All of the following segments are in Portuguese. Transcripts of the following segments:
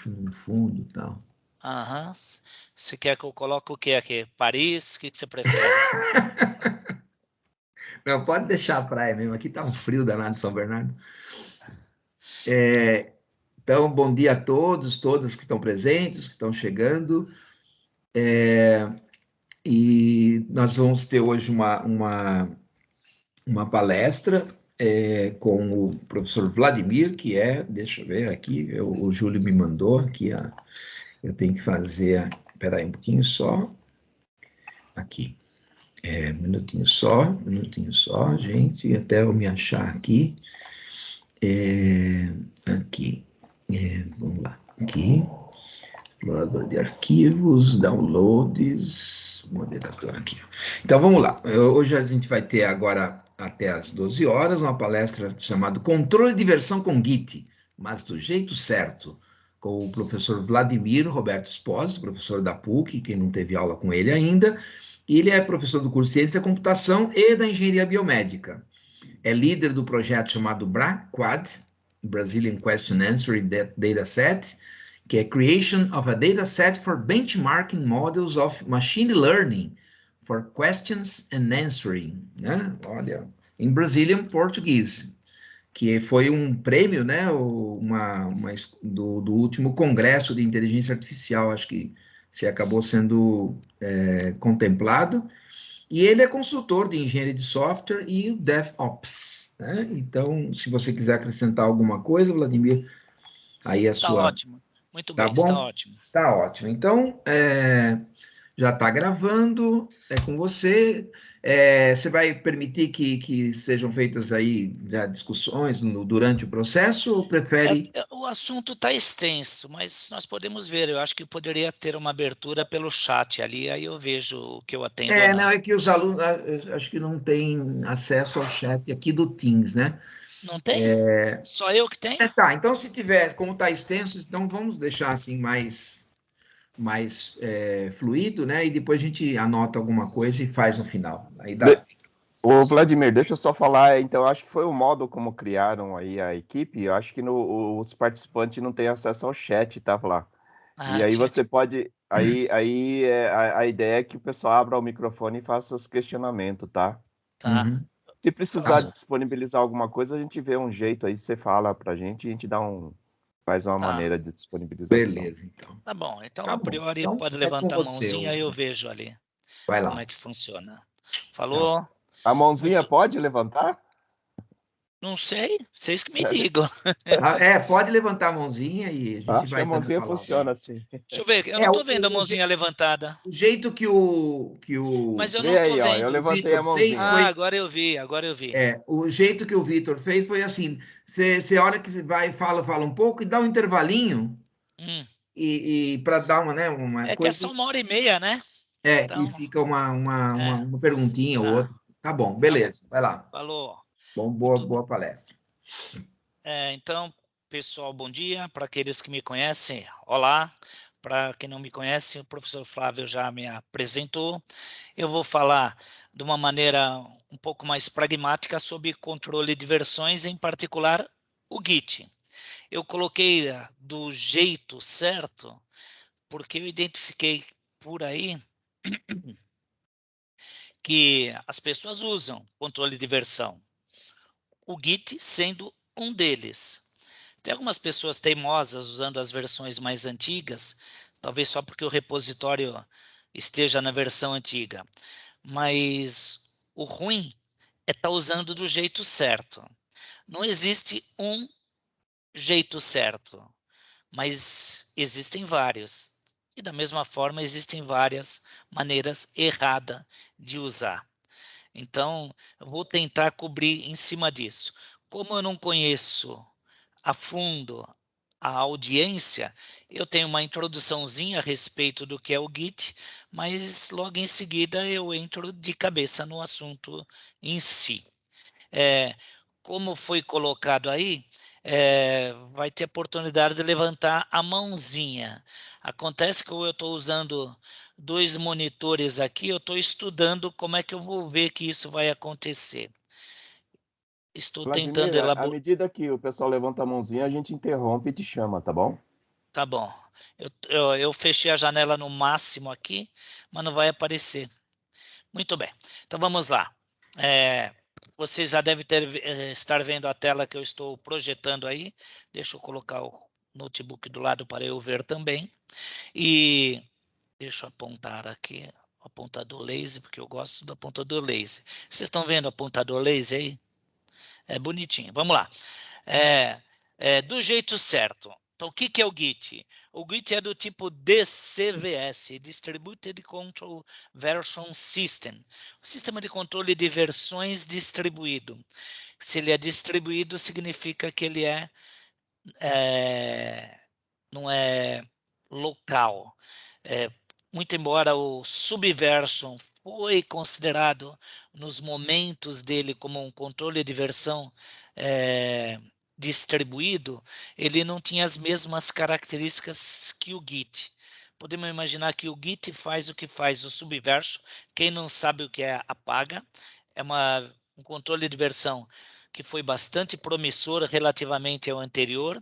no fundo e tal. Aham. Você quer que eu coloque o quê aqui? Paris? O que você prefere? Não, pode deixar a praia mesmo. Aqui tá um frio danado em São Bernardo. Então, bom dia a todos, todas que estão presentes, que estão chegando. E nós vamos ter hoje uma palestra com o professor Vladimir, que deixa eu ver aqui, o Júlio me mandou aqui, eu tenho que fazer, espera aí um pouquinho só, aqui, minutinho só, gente, até eu me achar aqui, aqui, vamos lá, aqui, explorador de arquivos, downloads, moderador aqui. Então vamos lá. Hoje a gente vai ter agora até às 12 horas uma palestra chamada Controle de Versão com Git, mas do jeito certo, com o professor Vladimir Roberto Espósito, professor da PUC, quem não teve aula com ele ainda. Ele é professor do curso de Ciência da Computação e da Engenharia Biomédica. É líder do projeto chamado BRAQuad, Brazilian Question Answering Dataset, que é Creation of a Dataset for Benchmarking Models of Machine Learning for Questions and Answering, né? Olha, em Brazilian português, que foi um prêmio, né? Do último Congresso de Inteligência Artificial, acho que se acabou sendo contemplado. E ele é consultor de engenharia de software e DevOps, né? Então, se você quiser acrescentar alguma coisa, Vladimir, aí a Está sua... ótimo. Muito Tá bem, está bom? ótimo. Tá ótimo. Então, já está gravando, é com você. Você vai permitir que sejam feitas aí já discussões durante o processo ou prefere... O assunto está extenso, mas nós podemos ver. Eu acho que poderia ter uma abertura pelo chat ali, aí eu vejo o que eu atendo ou Não, não. é que os alunos, acho que não têm acesso ao chat aqui do Teams, né? Não tem? Só eu que tenho? Tá, então se tiver, como está extenso, então vamos deixar assim mais fluido, né? E depois a gente anota alguma coisa e faz no final. Aí dá. Ô, Vladimir, deixa eu só falar, então, acho que foi o modo como criaram aí a equipe, eu acho que os participantes não têm acesso ao chat, tá, lá. E aí você pode, a ideia é que o pessoal abra o microfone e faça os questionamentos, tá? Tá. Uhum. Se precisar disponibilizar alguma coisa, a gente vê um jeito aí, você fala pra gente e a gente faz uma maneira de disponibilização. Beleza, então. Tá bom, então Tá a bom. priori Então, pode é com levantar a você, mãozinha e eu vejo ali vai como lá. é que funciona. Falou? A mãozinha pode levantar? Não sei, vocês que me digam. Pode levantar a mãozinha e a gente Acho que vai a dando a mãozinha palavra. funciona assim. Deixa eu ver, eu não estou vendo a mãozinha levantada. O jeito que Mas eu não Vê estou aí, ó, eu vendo. levantei a Vitor fez mãozinha. foi... Agora eu vi, agora eu vi. O jeito que o Vitor fez foi assim: você olha que vai e fala um pouco e dá um intervalinho e para dar uma, né, uma É que é coisa. só 1h30, né? E Então, fica uma perguntinha ou tá. outra. Tá bom, Tá bom. beleza, vai lá. Falou. Bom, Muito... boa palestra. Então, pessoal, bom dia. Para aqueles que me conhecem, olá. Para quem não me conhece, o professor Flávio já me apresentou. Eu vou falar de uma maneira um pouco mais pragmática sobre controle de versões, em particular o Git. Eu coloquei do jeito certo, porque eu identifiquei por aí que as pessoas usam controle de versão, o Git sendo um deles. Tem algumas pessoas teimosas usando as versões mais antigas, talvez só porque o repositório esteja na versão antiga, mas o ruim é estar usando do jeito certo. Não existe um jeito certo, mas existem vários. E da mesma forma, existem várias maneiras erradas de usar. Então, eu vou tentar cobrir em cima disso. Como eu não conheço a fundo a audiência, eu tenho uma introduçãozinha a respeito do que é o Git, mas logo em seguida eu entro de cabeça no assunto em si. Como foi colocado aí, vai ter a oportunidade de levantar a mãozinha. Acontece que eu estou usando 2 monitores aqui, eu estou estudando como é que eu vou ver que isso vai acontecer. Estou tentando Vladimir, à elaborar. medida que o pessoal levanta a mãozinha, a gente interrompe e te chama, tá bom? Tá bom. Eu fechei a janela no máximo aqui, mas não vai aparecer. Muito bem. Então, vamos lá. Vocês já devem estar vendo a tela que eu estou projetando aí. Deixa eu colocar o notebook do lado para eu ver também. E deixa eu apontar aqui o apontador laser, porque eu gosto do apontador laser. Vocês estão vendo o apontador laser aí? É bonitinho. Vamos lá. Do jeito certo. Então, o que é o Git? O Git é do tipo DCVS, Distributed Control Version System. O sistema de controle de versões distribuído. Se ele é distribuído, significa que ele não é local. Muito embora o Subversion foi considerado nos momentos dele como um controle de versão distribuído, ele não tinha as mesmas características que o Git. Podemos imaginar que o Git faz o que faz o Subversion. Quem não sabe o que é, apaga. É um controle de versão que foi bastante promissor relativamente ao anterior,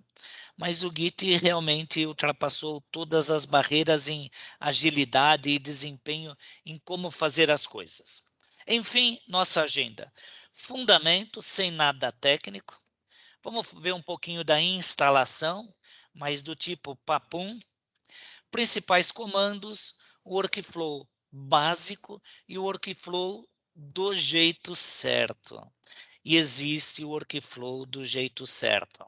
mas o Git realmente ultrapassou todas as barreiras em agilidade e desempenho em como fazer as coisas. Enfim, nossa agenda. Fundamento, sem nada técnico. Vamos ver um pouquinho da instalação, mas do tipo papum. Principais comandos, o workflow básico e o workflow do jeito certo. E existe o workflow do jeito certo.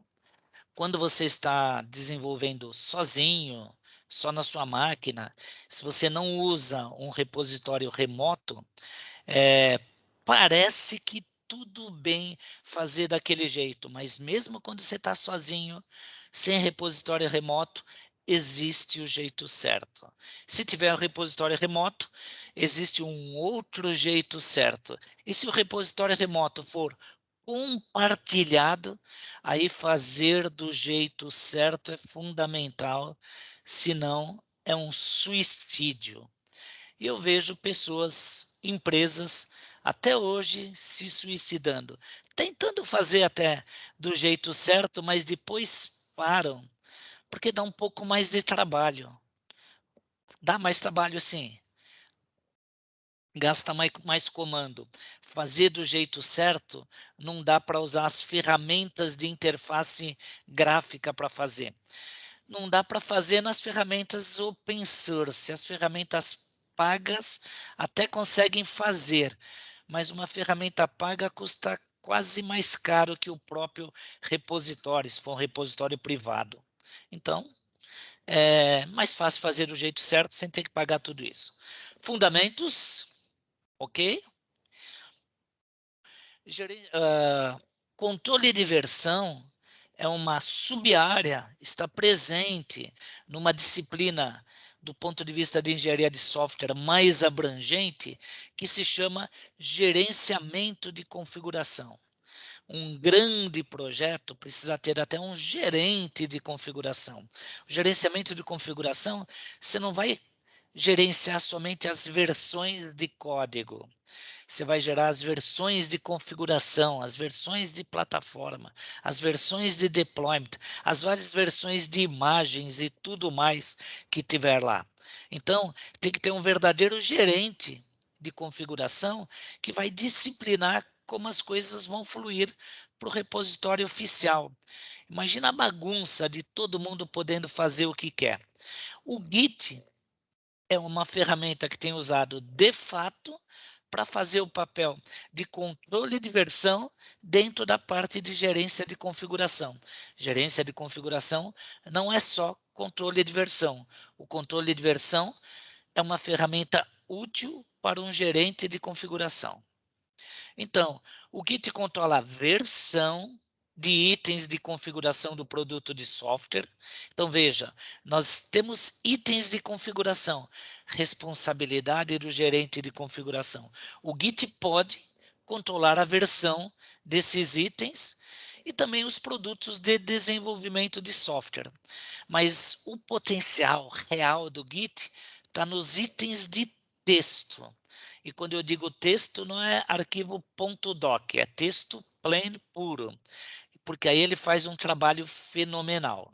Quando você está desenvolvendo sozinho, só na sua máquina, se você não usa um repositório remoto, parece que tudo bem fazer daquele jeito, mas mesmo quando você está sozinho, sem repositório remoto, existe o jeito certo. Se tiver um repositório remoto, existe um outro jeito certo. E se o repositório remoto for compartilhado, aí fazer do jeito certo é fundamental, senão é um suicídio. E eu vejo pessoas, empresas, até hoje se suicidando, tentando fazer até do jeito certo, mas depois param, porque dá um pouco mais de trabalho. Dá mais trabalho, sim. Gasta mais comando. Fazer do jeito certo, não dá para usar as ferramentas de interface gráfica para fazer. Não dá para fazer nas ferramentas open source. As ferramentas pagas até conseguem fazer, mas uma ferramenta paga custa quase mais caro que o próprio repositório, se for um repositório privado. Então, é mais fácil fazer do jeito certo sem ter que pagar tudo isso. Fundamentos, ok? Controle de versão é uma sub-área, está presente numa disciplina do ponto de vista de engenharia de software mais abrangente, que se chama gerenciamento de configuração. Um grande projeto precisa ter até um gerente de configuração. O gerenciamento de configuração, você não vai gerenciar somente as versões de código. Você vai gerar as versões de configuração, as versões de plataforma, as versões de deployment, as várias versões de imagens e tudo mais que tiver lá. Então, tem que ter um verdadeiro gerente de configuração que vai disciplinar como as coisas vão fluir para o repositório oficial. Imagina a bagunça de todo mundo podendo fazer o que quer. O Git é uma ferramenta que tem usado de fato para fazer o papel de controle de versão dentro da parte de gerência de configuração. Gerência de configuração não é só controle de versão. O controle de versão é uma ferramenta útil para um gerente de configuração. Então, o Git controla a versão de itens de configuração do produto de software. Então, veja, nós temos itens de configuração, responsabilidade do gerente de configuração. O Git pode controlar a versão desses itens e também os produtos de desenvolvimento de software. Mas o potencial real do Git está nos itens de texto. E quando eu digo texto, não é arquivo .doc, é texto plain puro, porque aí ele faz um trabalho fenomenal.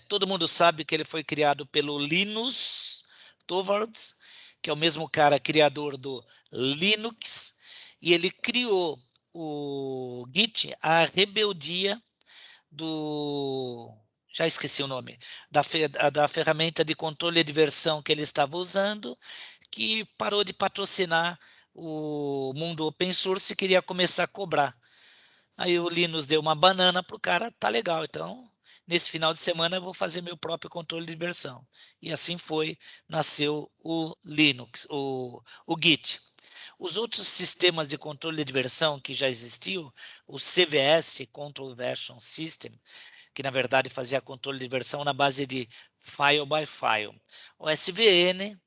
Todo mundo sabe que ele foi criado pelo Linus Torvalds, que é o mesmo cara criador do Linux, e ele criou o Git, a rebeldia já esqueci o nome, da ferramenta de controle de versão que ele estava usando, que parou de patrocinar o mundo open source e queria começar a cobrar. Aí o Linus deu uma banana para o cara, tá legal, então nesse final de semana eu vou fazer meu próprio controle de versão. E assim foi, nasceu o Linux, o Git. Os outros sistemas de controle de versão que já existiam, o CVS, Control Version System, que na verdade fazia controle de versão na base de file by file. O SVN,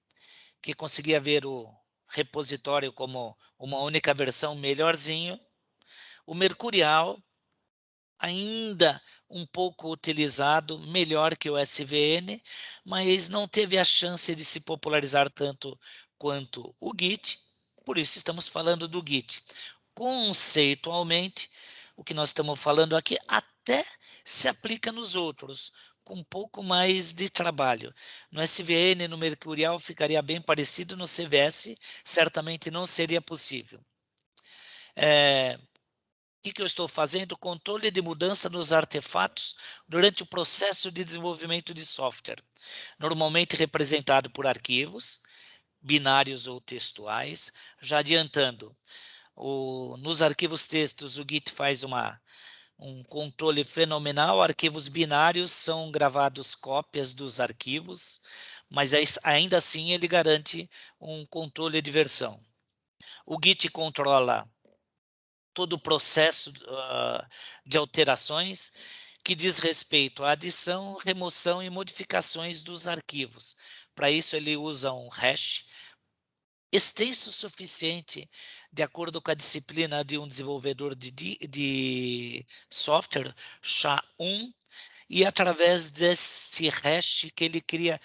que conseguia ver o repositório como uma única versão melhorzinho. O Mercurial, ainda um pouco utilizado, melhor que o SVN, mas não teve a chance de se popularizar tanto quanto o Git, por isso estamos falando do Git. Conceitualmente, o que nós estamos falando aqui até se aplica nos outros, com um pouco mais de trabalho. No SVN, no Mercurial, ficaria bem parecido, no CVS, certamente não seria possível. O que eu estou fazendo? Controle de mudança nos artefatos durante o processo de desenvolvimento de software, normalmente representado por arquivos, binários ou textuais. Já adiantando, nos arquivos textos o Git faz um controle fenomenal. Arquivos binários são gravados cópias dos arquivos, mas ainda assim ele garante um controle de versão. O Git controla todo o processo de alterações que diz respeito à adição, remoção e modificações dos arquivos. Para isso ele usa um hash extenso o suficiente, de acordo com a disciplina de um desenvolvedor de software, SHA-1, e através desse hash que ele cria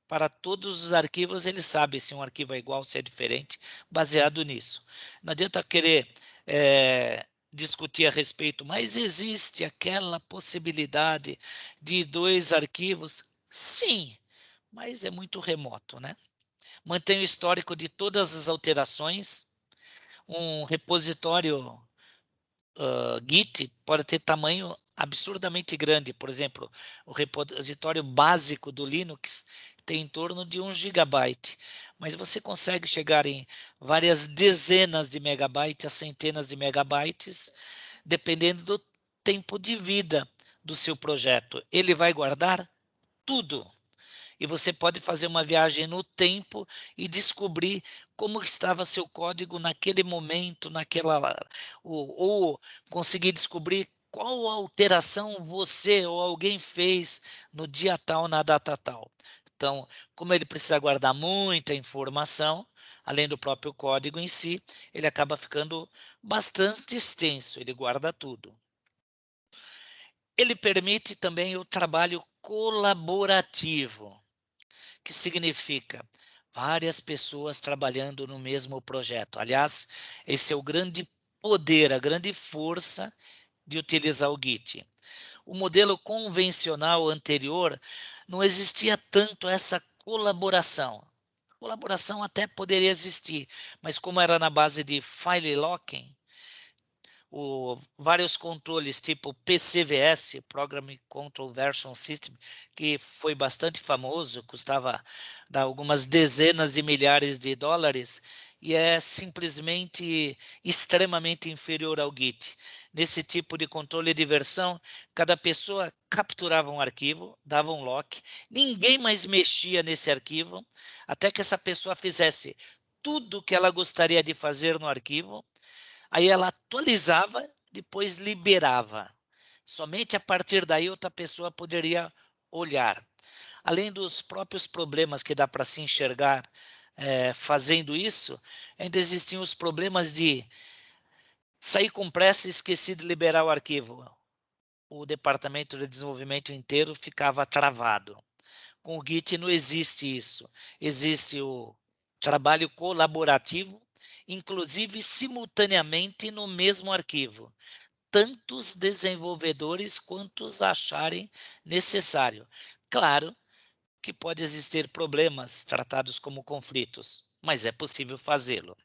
para todos os arquivos, ele sabe se um arquivo é igual, se é diferente, baseado nisso. Não adianta querer discutir a respeito, mas existe aquela possibilidade de 2 arquivos? Sim, mas é muito remoto, né? Mantém o histórico de todas as alterações. Um repositório Git pode ter tamanho absurdamente grande. Por exemplo, o repositório básico do Linux tem em torno de 1 gigabyte, mas você consegue chegar em várias dezenas de megabytes a centenas de megabytes, dependendo do tempo de vida do seu projeto. Ele vai guardar tudo. E você pode fazer uma viagem no tempo e descobrir como estava seu código naquele momento, ou conseguir descobrir qual alteração você ou alguém fez no dia tal, na data tal. Então, como ele precisa guardar muita informação, além do próprio código em si, ele acaba ficando bastante extenso, ele guarda tudo. Ele permite também o trabalho colaborativo, que significa várias pessoas trabalhando no mesmo projeto. Aliás, esse é o grande poder, a grande força de utilizar o Git. O modelo convencional anterior não existia tanto essa colaboração. Colaboração até poderia existir, mas como era na base de file locking, vários controles tipo PCVS, Program Control Version System, que foi bastante famoso, custava algumas dezenas de milhares de dólares, e é simplesmente extremamente inferior ao Git. Nesse tipo de controle de versão, cada pessoa capturava um arquivo, dava um lock, ninguém mais mexia nesse arquivo, até que essa pessoa fizesse tudo o que ela gostaria de fazer no arquivo. Aí ela atualizava, depois liberava. Somente a partir daí outra pessoa poderia olhar. Além dos próprios problemas que dá para se enxergar fazendo isso, ainda existiam os problemas de sair com pressa e esquecer de liberar o arquivo. O departamento de desenvolvimento inteiro ficava travado. Com o Git não existe isso. Existe o trabalho colaborativo, inclusive simultaneamente no mesmo arquivo. tantos desenvolvedores quantos acharem necessário. Claro que pode existir problemas tratados como conflitos, mas é possível fazê-lo.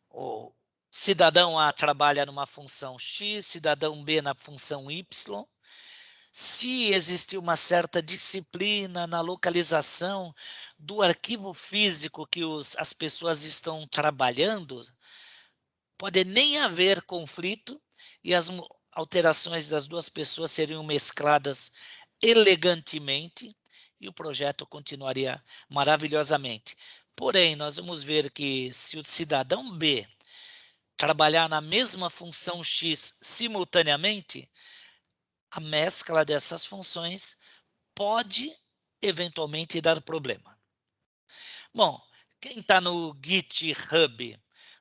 O cidadão A trabalha numa função X, cidadão B na função Y. Se existir uma certa disciplina na localização do arquivo físico que as pessoas estão trabalhando, pode nem haver conflito e as alterações das duas pessoas seriam mescladas elegantemente e o projeto continuaria maravilhosamente. Porém, nós vamos ver que se o cidadão B trabalhar na mesma função X simultaneamente, a mescla dessas funções pode eventualmente dar problema. Bom, quem está no GitHub?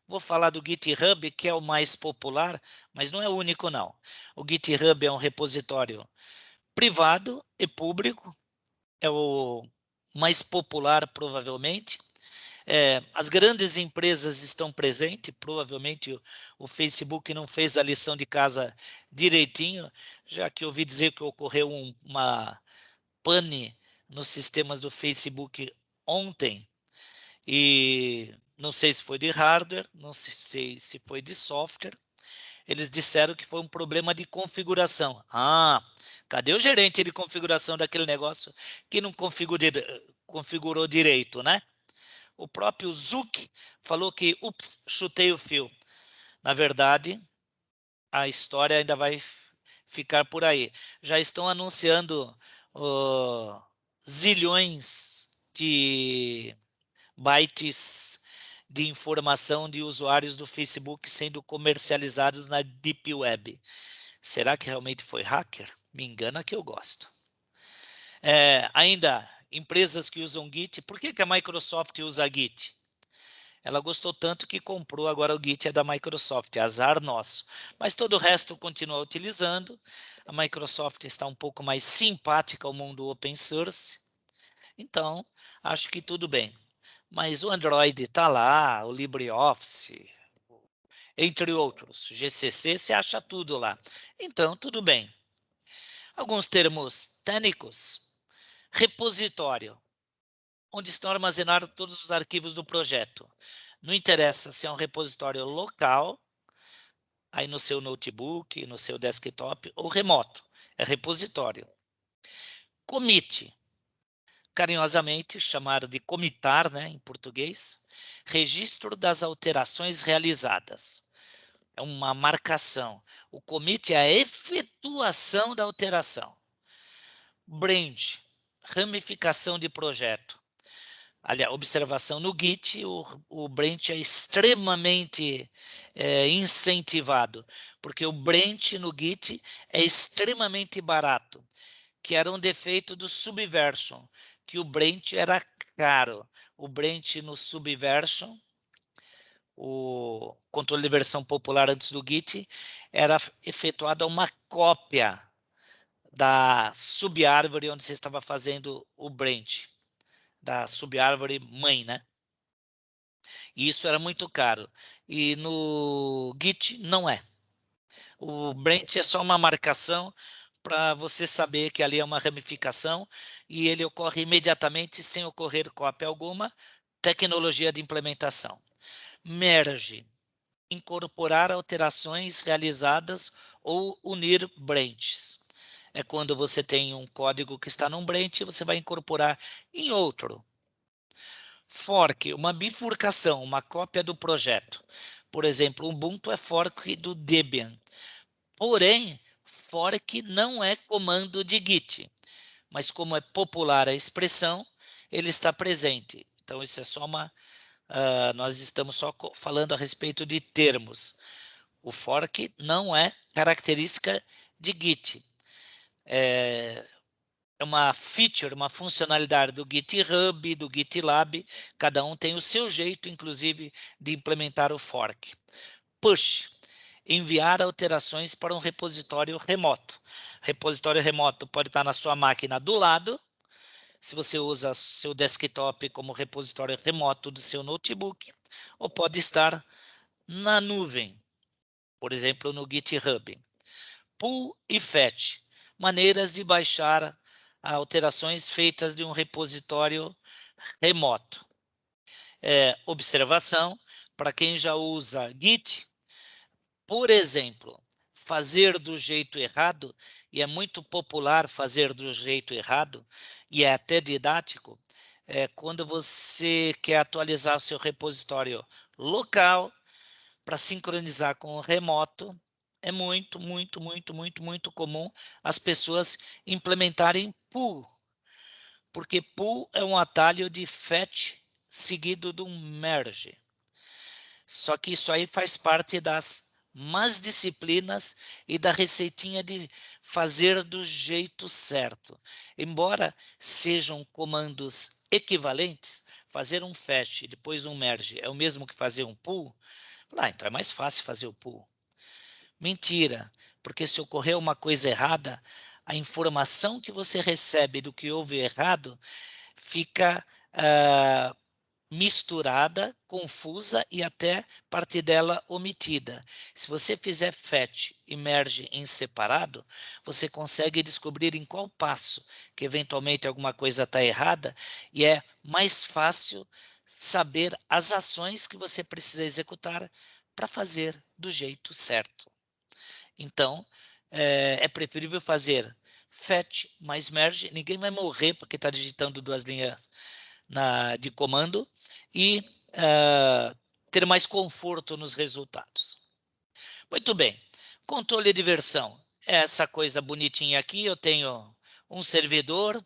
Vou falar do GitHub, que é o mais popular, mas não é o único, não. O GitHub é um repositório privado e público, é o mais popular, provavelmente. As grandes empresas estão presentes, provavelmente o Facebook não fez a lição de casa direitinho, já que ouvi dizer que ocorreu uma pane nos sistemas do Facebook ontem, e não sei se foi de hardware, não sei se foi de software. Eles disseram que foi um problema de configuração. Cadê o gerente de configuração daquele negócio que não configurou direito, né? O próprio Zuck falou que, ups, chutei o fio. Na verdade, a história ainda vai ficar por aí. Já estão anunciando zilhões de bytes de informação de usuários do Facebook sendo comercializados na Deep Web. Será que realmente foi hacker? Me engana que eu gosto. Ainda, empresas que usam Git. Por que a Microsoft usa Git? Ela gostou tanto que comprou, agora o Git é da Microsoft, azar nosso. Mas todo o resto continua utilizando. A Microsoft está um pouco mais simpática ao mundo open source. Então, acho que tudo bem. Mas o Android está lá, o LibreOffice, entre outros. GCC, você acha tudo lá. Então, tudo bem. Alguns termos técnicos. Repositório, onde estão armazenados todos os arquivos do projeto. Não interessa se é um repositório local, aí no seu notebook, no seu desktop, ou remoto. É repositório. Commit, carinhosamente chamado de comitar, né, em português, registro das alterações realizadas. É uma marcação. O commit é a efetuação da alteração. Branch, ramificação de projeto. Aliás, observação no Git, o branch é extremamente incentivado, porque o branch no Git é extremamente barato, que era um defeito do Subversion, que o branch era caro. O branch no Subversion, o controle de versão popular antes do Git, era efetuada uma cópia da subárvore onde você estava fazendo o branch, da subárvore mãe, né? E isso era muito caro. E no Git não é. O branch é só uma marcação para você saber que ali é uma ramificação e ele ocorre imediatamente sem ocorrer cópia alguma. Tecnologia de implementação. Merge, incorporar alterações realizadas ou unir branches. É quando você tem um código que está num branch e você vai incorporar em outro. Fork, uma bifurcação, uma cópia do projeto. Por exemplo, o Ubuntu é fork do Debian. Porém, fork não é comando de Git. Mas como é popular a expressão, ele está presente. Então, isso é só uma... nós estamos só falando a respeito de termos. O fork não é característica de Git. É uma feature, uma funcionalidade do GitHub, do GitLab, cada um tem o seu jeito, inclusive, de implementar o fork. Push, enviar alterações para um repositório remoto. Repositório remoto pode estar na sua máquina do lado, se você usa seu desktop como repositório remoto do seu notebook, ou pode estar na nuvem. por exemplo, no GitHub. Pull e fetch, maneiras de baixar alterações feitas de um repositório remoto. Observação, para quem já usa Git, por exemplo, fazer do jeito errado, e é muito popular fazer do jeito errado, e é até didático, quando você quer atualizar o seu repositório local para sincronizar com o remoto, é muito, muito, muito, muito, muito comum as pessoas implementarem pull, porque pull é um atalho de fetch seguido de um merge. Só que isso aí faz parte das más disciplinas e da receitinha de fazer do jeito certo. Embora sejam comandos equivalentes, fazer um fetch e depois um merge é o mesmo que fazer um pull, então é mais fácil fazer o pull. Mentira, porque se ocorrer uma coisa errada, a informação que você recebe do que houve errado fica misturada, confusa e até parte dela omitida. Se você fizer fetch e merge em separado, você consegue descobrir em qual passo que eventualmente alguma coisa está errada e é mais fácil saber as ações que você precisa executar para fazer do jeito certo. Então, é preferível fazer fetch mais merge, ninguém vai morrer porque está digitando 2 linhas de comando e ter mais conforto nos resultados. Muito bem, controle de versão. Essa coisa bonitinha aqui, eu tenho um servidor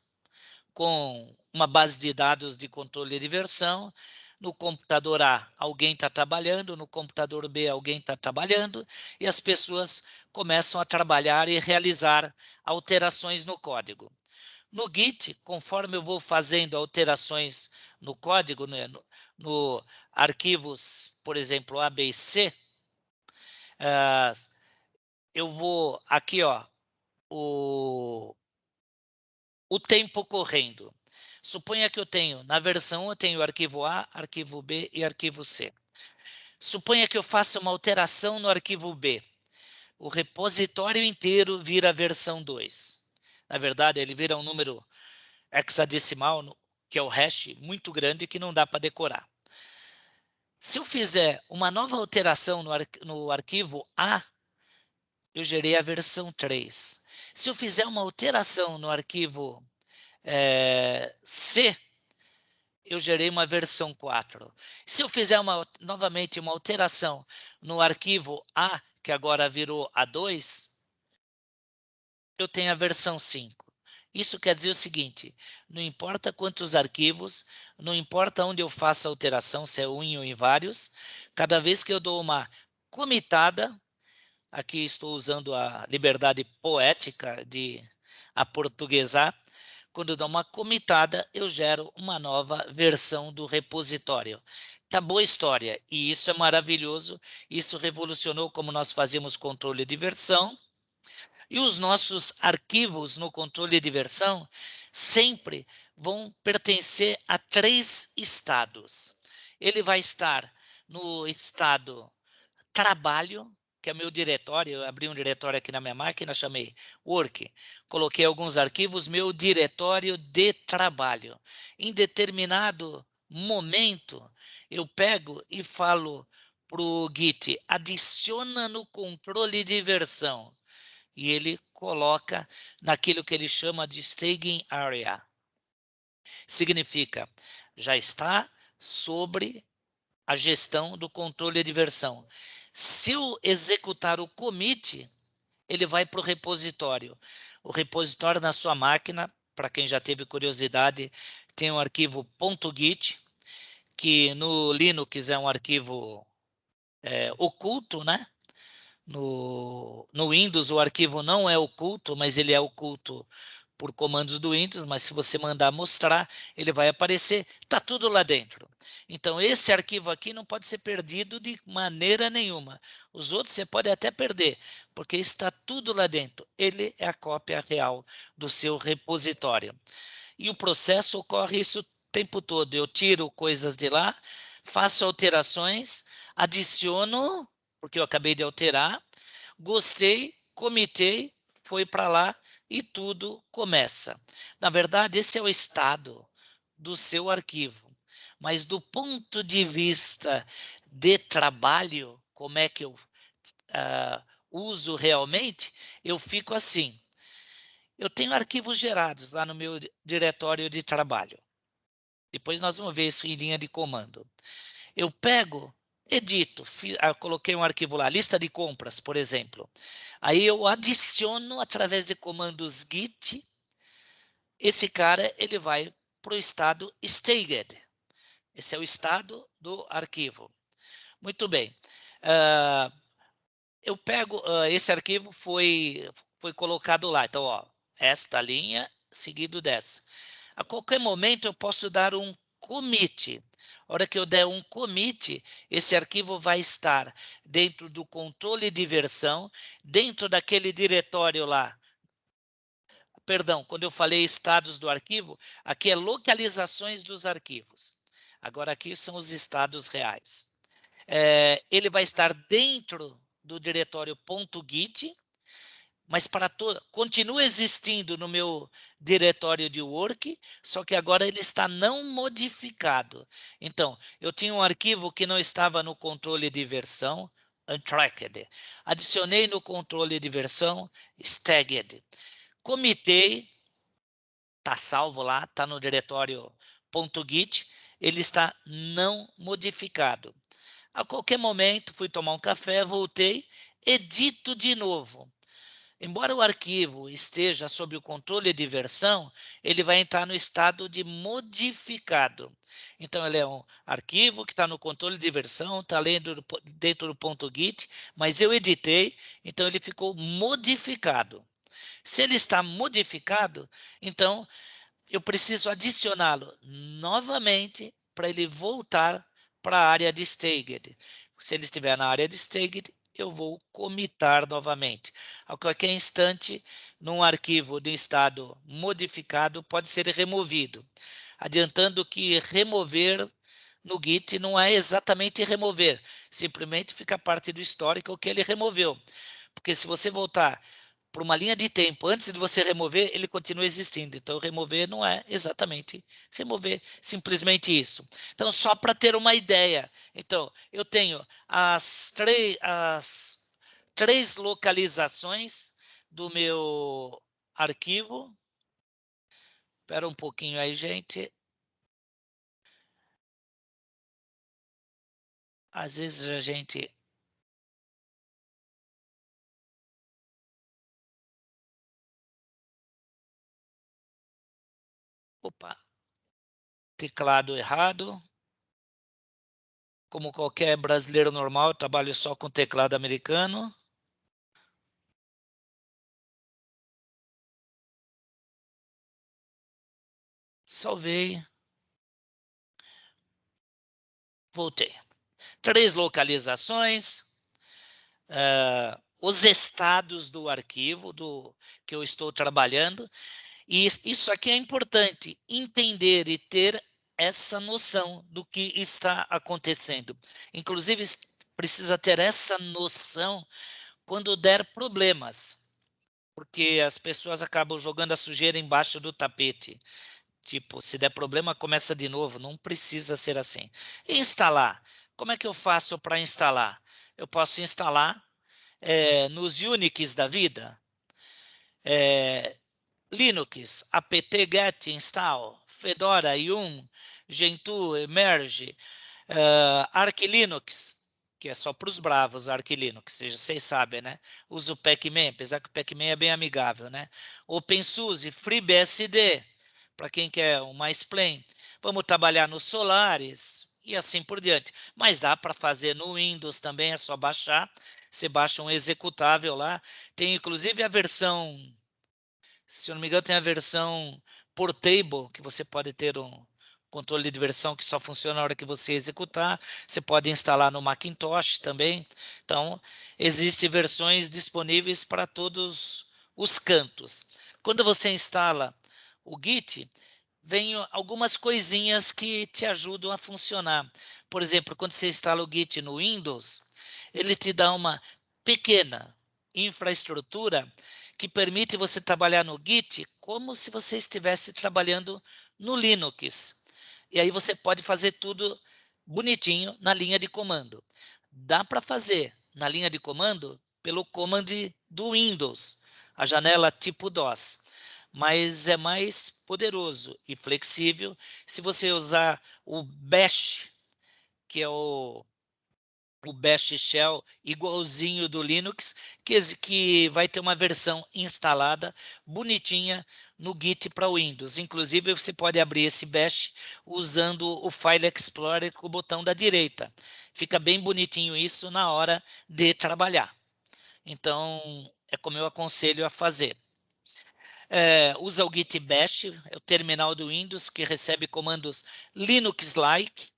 com uma base de dados de controle de versão. No computador A, alguém está trabalhando, no computador B, alguém está trabalhando, e as pessoas começam a trabalhar e realizar alterações no código. No Git, conforme eu vou fazendo alterações no código, no arquivos, por exemplo, A, B e C, eu vou aqui, o tempo correndo. Suponha que eu tenho, na versão 1, eu tenho arquivo A, arquivo B e arquivo C. Suponha que eu faça uma alteração no arquivo B. O repositório inteiro vira a versão 2. Na verdade, ele vira um número hexadecimal, que é o hash muito grande que não dá para decorar. Se eu fizer uma nova alteração no arquivo A, eu gerei a versão 3. Se eu fizer uma alteração no arquivo C, eu gerei uma versão 4. Se eu fizer novamente uma alteração no arquivo A, que agora virou A2, eu tenho a versão 5. Isso quer dizer o seguinte, não importa quantos arquivos, não importa onde eu faça a alteração, se é um ou em vários, cada vez que eu dou uma comitada, aqui estou usando a liberdade poética de aportuguesar, quando eu dou uma comitada, eu gero uma nova versão do repositório. Acabou a história, e isso é maravilhoso, isso revolucionou como nós fazíamos controle de versão, e os nossos arquivos no controle de versão sempre vão pertencer a 3 estados. Ele vai estar no estado trabalho, que é meu diretório, eu abri um diretório aqui na minha máquina, chamei Work, coloquei alguns arquivos, meu diretório de trabalho. Em determinado momento, eu pego e falo para o Git, adiciona no controle de versão, e ele coloca naquilo que ele chama de staging area. Significa, já está sobre a gestão do controle de versão. Se eu executar o commit, ele vai para o repositório. O repositório na sua máquina, para quem já teve curiosidade, tem um arquivo .git, que no Linux é um arquivo oculto, né? No Windows o arquivo não é oculto, mas ele é oculto por comandos do Windows, mas se você mandar mostrar, ele vai aparecer, está tudo lá dentro. Então, esse arquivo aqui não pode ser perdido de maneira nenhuma. Os outros você pode até perder, porque está tudo lá dentro. Ele é a cópia real do seu repositório. E o processo ocorre isso o tempo todo. Eu tiro coisas de lá, faço alterações, adiciono porque eu acabei de alterar, gostei, comitei, foi para lá e tudo começa. Na verdade, esse é o estado do seu arquivo. Mas do ponto de vista de trabalho, como é que eu uso realmente, eu fico assim. Eu tenho arquivos gerados lá no meu diretório de trabalho. Depois nós vamos ver isso em linha de comando. Eu pego, edito, coloquei um arquivo lá, lista de compras, por exemplo. Aí eu adiciono através de comandos git, esse cara ele vai para o estado staged. Esse é o estado do arquivo. Muito bem. Eu pego, esse arquivo foi colocado lá. Então, ó, esta linha seguido dessa. A qualquer momento eu posso dar um commit. A hora que eu der um commit, esse arquivo vai estar dentro do controle de versão, dentro daquele diretório lá. Perdão, quando eu falei estados do arquivo, aqui é localizações dos arquivos. Agora aqui são os estados reais. Ele vai estar dentro do diretório .git, mas continua existindo no meu diretório de work, só que agora ele está não modificado. Então, eu tinha um arquivo que não estava no controle de versão, untracked. Adicionei no controle de versão, staged. Comitei, está salvo lá, está no diretório .git, ele está não modificado. A qualquer momento, fui tomar um café, voltei, edito de novo. Embora o arquivo esteja sob o controle de versão, ele vai entrar no estado de modificado. Então, ele é um arquivo que está no controle de versão, está dentro do .git, mas eu editei, então ele ficou modificado. Se ele está modificado, então eu preciso adicioná-lo novamente para ele voltar para a área de staged. Se ele estiver na área de staged, eu vou comitar novamente. A qualquer instante, num arquivo de estado modificado, pode ser removido. Adiantando que remover no Git não é exatamente remover, simplesmente fica parte do histórico que ele removeu. Porque se você voltar para uma linha de tempo, antes de você remover, ele continua existindo. Então, remover não é exatamente remover, simplesmente isso. Então, só para ter uma ideia. Então, eu tenho as três localizações do meu arquivo. Espera um pouquinho aí, gente. Às vezes a gente... Opa, teclado errado. Como qualquer brasileiro normal, eu trabalho só com teclado americano. Salvei. Voltei. 3 localizações. Os estados do arquivo que eu estou trabalhando. E isso aqui é importante, entender e ter essa noção do que está acontecendo. Inclusive, precisa ter essa noção quando der problemas, porque as pessoas acabam jogando a sujeira embaixo do tapete. Tipo, se der problema, começa de novo. Não precisa ser assim. E instalar. Como é que eu faço para instalar? Eu posso instalar nos Unix da vida. Linux, apt-get install, Fedora, Yum, Gentoo, Emerge, Arch Linux, que é só para os bravos, Arch Linux, vocês sabem, né? Uso o Pacman, apesar que o Pacman é bem amigável, né? OpenSUSE, FreeBSD, para quem quer um mais plain. Vamos trabalhar no Solaris e assim por diante. Mas dá para fazer no Windows também, é só baixar. Você baixa um executável lá. Tem inclusive a versão... Se eu não me engano, tem a versão portable, que você pode ter um controle de versão que só funciona na hora que você executar. Você pode instalar no Macintosh também. Então, existem versões disponíveis para todos os cantos. Quando você instala o Git, vem algumas coisinhas que te ajudam a funcionar. Por exemplo, quando você instala o Git no Windows, ele te dá uma pequena infraestrutura que permite você trabalhar no Git como se você estivesse trabalhando no Linux. E aí você pode fazer tudo bonitinho na linha de comando. Dá para fazer na linha de comando pelo command do Windows, a janela tipo DOS. Mas é mais poderoso e flexível se você usar o Bash, que é o Bash Shell igualzinho do Linux, que vai ter uma versão instalada bonitinha no Git para Windows. Inclusive, você pode abrir esse Bash usando o File Explorer com o botão da direita. Fica bem bonitinho isso na hora de trabalhar. Então, é como eu aconselho a fazer. Usa o Git Bash, é o terminal do Windows que recebe comandos Linux-like.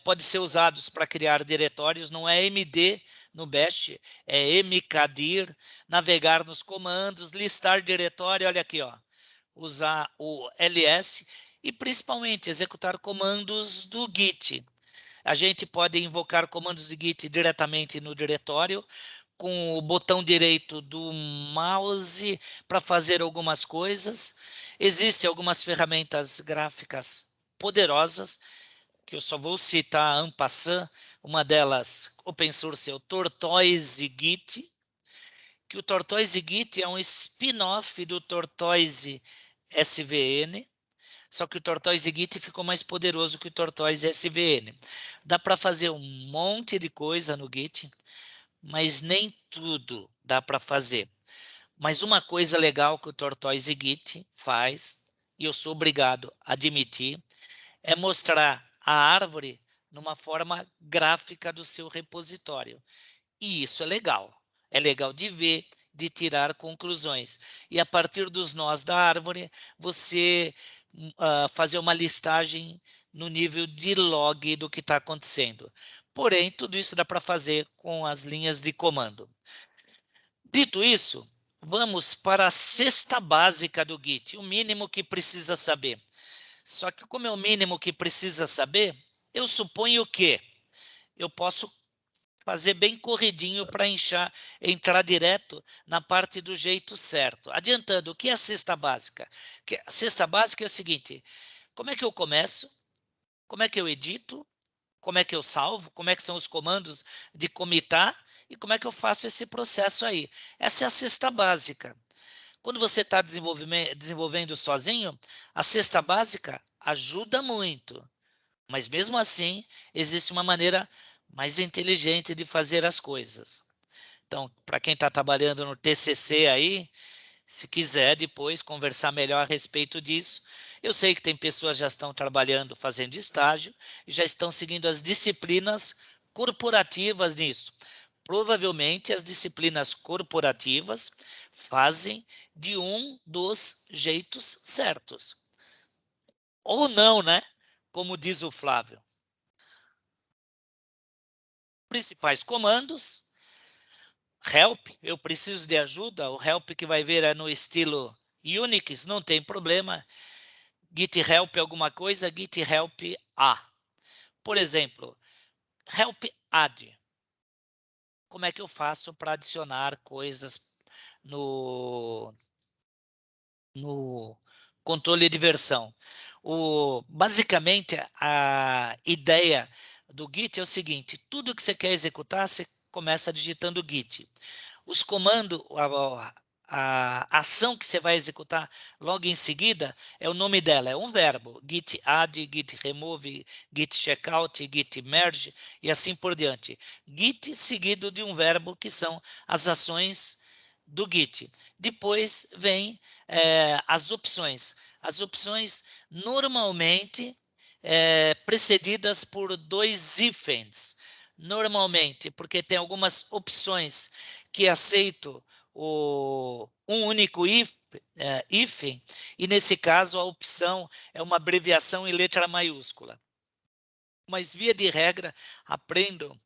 Pode ser usados para criar diretórios, não é MD no Bash, é mkdir, navegar nos comandos, listar diretório, olha aqui, ó, usar o ls e principalmente executar comandos do Git. A gente pode invocar comandos de Git diretamente no diretório, com o botão direito do mouse para fazer algumas coisas. Existem algumas ferramentas gráficas poderosas, que eu só vou citar en passant, uma delas open source é o Tortoise Git, que o Tortoise Git é um spin-off do Tortoise SVN, só que o Tortoise Git ficou mais poderoso que o Tortoise SVN. Dá para fazer um monte de coisa no Git, mas nem tudo dá para fazer. Mas uma coisa legal que o Tortoise Git faz, e eu sou obrigado a admitir, é mostrar a árvore numa forma gráfica do seu repositório. E isso é legal. É legal de ver, de tirar conclusões. E a partir dos nós da árvore, você fazer uma listagem no nível de log do que está acontecendo. Porém, tudo isso dá para fazer com as linhas de comando. Dito isso, vamos para a cesta básica do Git, o mínimo que precisa saber. Só que como é o mínimo que precisa saber, eu suponho que eu posso fazer bem corridinho para entrar direto na parte do jeito certo. Adiantando, o que é a cesta básica? A cesta básica é o seguinte: como é que eu começo? Como é que eu edito? Como é que eu salvo? Como é que são os comandos de comitar? E como é que eu faço esse processo aí? Essa é a cesta básica. Quando você está desenvolvendo sozinho, a cesta básica ajuda muito. Mas mesmo assim, existe uma maneira mais inteligente de fazer as coisas. Então, para quem está trabalhando no TCC aí, se quiser depois conversar melhor a respeito disso, eu sei que tem pessoas que já estão trabalhando, fazendo estágio, e já estão seguindo as disciplinas corporativas nisso. Provavelmente as disciplinas corporativas fazem de um dos jeitos certos. Ou não, né? Como diz o Flávio. Principais comandos. Help, eu preciso de ajuda. O help que vai ver é no estilo Unix, não tem problema. Git help alguma coisa, git help a. Por exemplo, help add. Como é que eu faço para adicionar coisas no controle de versão? Basicamente, a ideia do Git é o seguinte: tudo que você quer executar, você começa digitando Git. Os comandos, a ação que você vai executar logo em seguida, é o nome dela, é um verbo. Git add, git remove, git checkout, git merge e assim por diante. Git seguido de um verbo, que são as ações do Git. Depois vem as opções. As opções normalmente precedidas por dois hífens. Normalmente, porque tem algumas opções que aceitam um único hífen, e nesse caso a opção é uma abreviação em letra maiúscula. Mas, via de regra, aprendam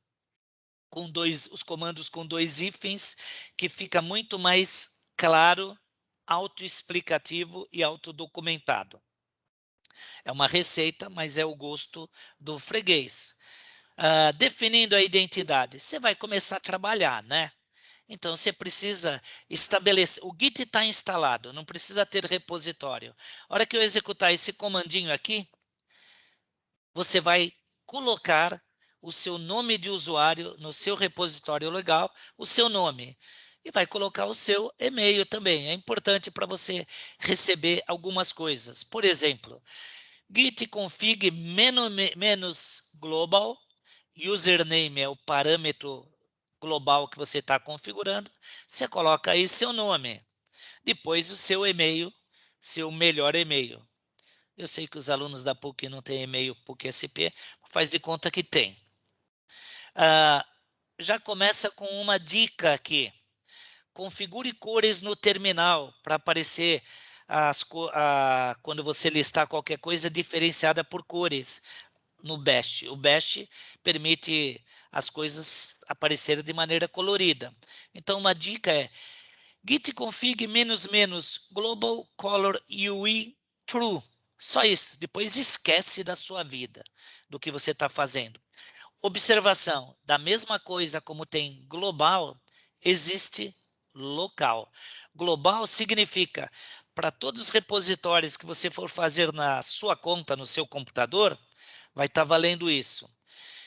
com os comandos com dois hífens, que fica muito mais claro, autoexplicativo e autodocumentado. É uma receita, mas é o gosto do freguês. Definindo a identidade, você vai começar a trabalhar, né? Então, você precisa estabelecer... O Git está instalado, não precisa ter repositório. A hora que eu executar esse comandinho aqui, você vai colocar o seu nome de usuário no seu repositório legal, o seu nome. E vai colocar o seu e-mail também. É importante para você receber algumas coisas. Por exemplo, git config menos global, username é o parâmetro global que você está configurando, você coloca aí seu nome, depois o seu e-mail, seu melhor e-mail. Eu sei que os alunos da PUC não têm e-mail PUC-SP, faz de conta que tem. Já começa com uma dica aqui. Configure cores no terminal para aparecer quando você listar qualquer coisa diferenciada por cores no Bash. O Bash permite as coisas aparecerem de maneira colorida. Então, uma dica é git config global color UI true. Só isso. Depois esquece da sua vida, do que você está fazendo. Observação, da mesma coisa como tem global, existe local. Global significa, para todos os repositórios que você for fazer na sua conta, no seu computador, vai estar valendo isso.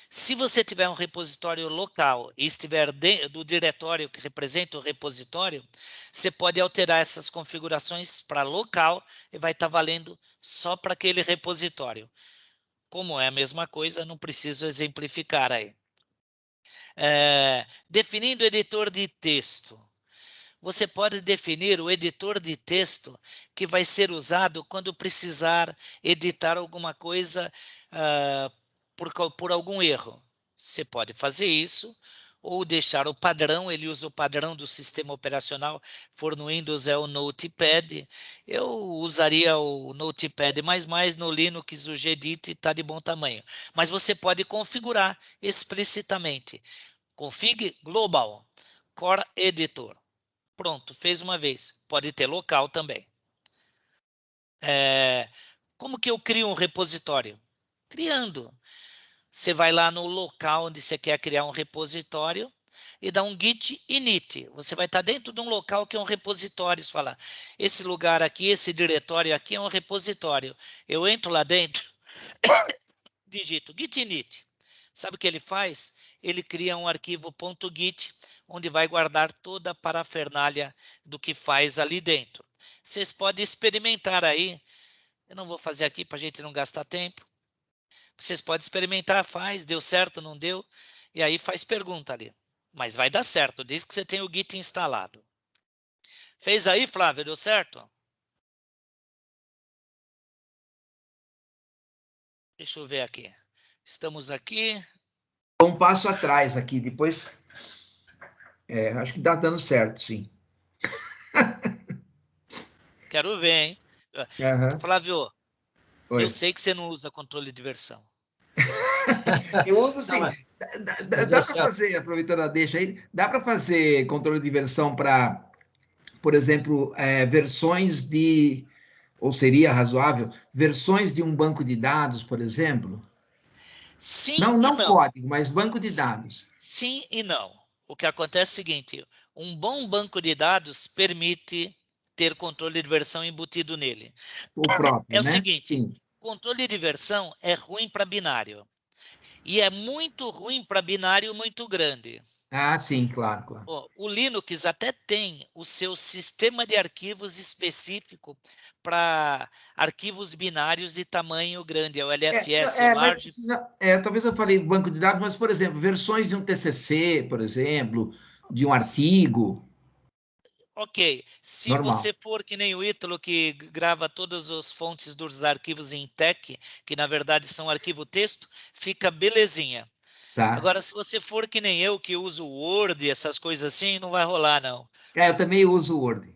Se você tiver um repositório local e estiver do diretório que representa o repositório, você pode alterar essas configurações para local e vai estar valendo só para aquele repositório. Como é a mesma coisa, não preciso exemplificar aí. Definindo o editor de texto. Você pode definir o editor de texto que vai ser usado quando precisar editar alguma coisa por algum erro. Você pode fazer isso, ou deixar o padrão, ele usa o padrão do sistema operacional, for no Windows é o Notepad. Eu usaria o Notepad++, no Linux o Gedit está de bom tamanho. Mas você pode configurar explicitamente. Config global, core editor. Pronto, fez uma vez. Pode ter local também. Como que eu crio um repositório? Criando. Você vai lá no local onde você quer criar um repositório e dá um git init. Você vai estar dentro de um local que é um repositório. Você fala, esse lugar aqui, esse diretório aqui é um repositório. Eu entro lá dentro, digito git init. Sabe o que ele faz? Ele cria um arquivo .git, onde vai guardar toda a parafernália do que faz ali dentro. Vocês podem experimentar aí. Eu não vou fazer aqui para a gente não gastar tempo. Vocês podem experimentar, faz, deu certo, não deu, e aí faz pergunta ali. Mas vai dar certo, desde que você tenha o Git instalado. Fez aí, Flávio, deu certo? Deixa eu ver aqui. Estamos aqui. Um passo atrás aqui, depois... acho que está dando certo, sim. Quero ver, hein? Uhum. Flávio, Oi. eu sei que você não usa controle de versão. Eu uso assim, dá para fazer, aproveitando a deixa aí, dá para fazer controle de versão para, por exemplo, versões de, ou seria razoável, versões de um banco de dados, por exemplo? Sim Não, e não não. código, mas banco de dados. Sim e não. O que acontece é o seguinte, um bom banco de dados permite ter controle de versão embutido nele. O próprio, É o né? seguinte, Sim. controle de versão é ruim para binário. E é muito ruim para binário muito grande. Ah, sim, claro, claro. O Linux até tem o seu sistema de arquivos específico para arquivos binários de tamanho grande, é o LFS, o Mas Large. assim, talvez eu falei banco de dados, mas, por exemplo, versões de um TCC, por exemplo, de um artigo, Ok, se normal. você for que nem o Ítalo, que grava todas as fontes dos arquivos em TeX, que na verdade são arquivo texto, fica belezinha. Tá. Agora, se você for que nem eu, que uso Word, essas coisas assim, não vai rolar, não. Eu também uso o Word.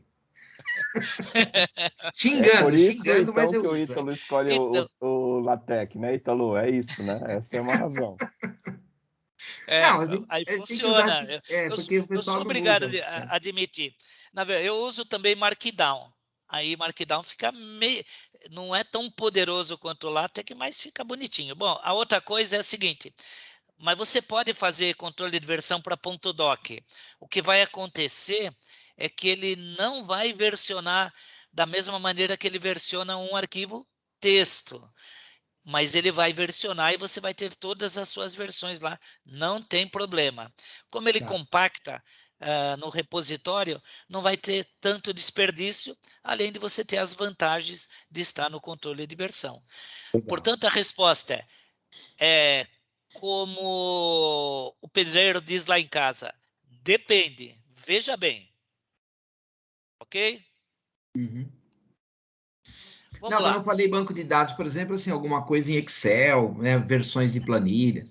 É por isso, Xingando, mas então, eu que o uso. Ítalo escolhe Então, o LaTeX, né, Ítalo? É isso, né? Essa é uma razão. Não, aí a gente tem que usar, funciona. porque o Eu pessoal sou não obrigado usa. a admitir. Na verdade, eu uso também Markdown. Aí Markdown fica não é tão poderoso quanto o LaTeX, mas fica bonitinho. Bom, a outra coisa é a seguinte, Mas você pode fazer controle de versão para .doc. O que vai acontecer é que ele não vai versionar da mesma maneira que ele versiona um arquivo texto. Mas ele vai versionar e você vai ter todas as suas versões lá. Não tem problema. Como ele compacta no repositório, não vai ter tanto desperdício, além de você ter as vantagens de estar no controle de versão. Portanto, a resposta é como o pedreiro diz lá em casa, depende, veja bem. Ok? Uhum. Vamos Não, lá. quando eu falei banco de dados, por exemplo, assim, alguma coisa em Excel, né, versões de planilha.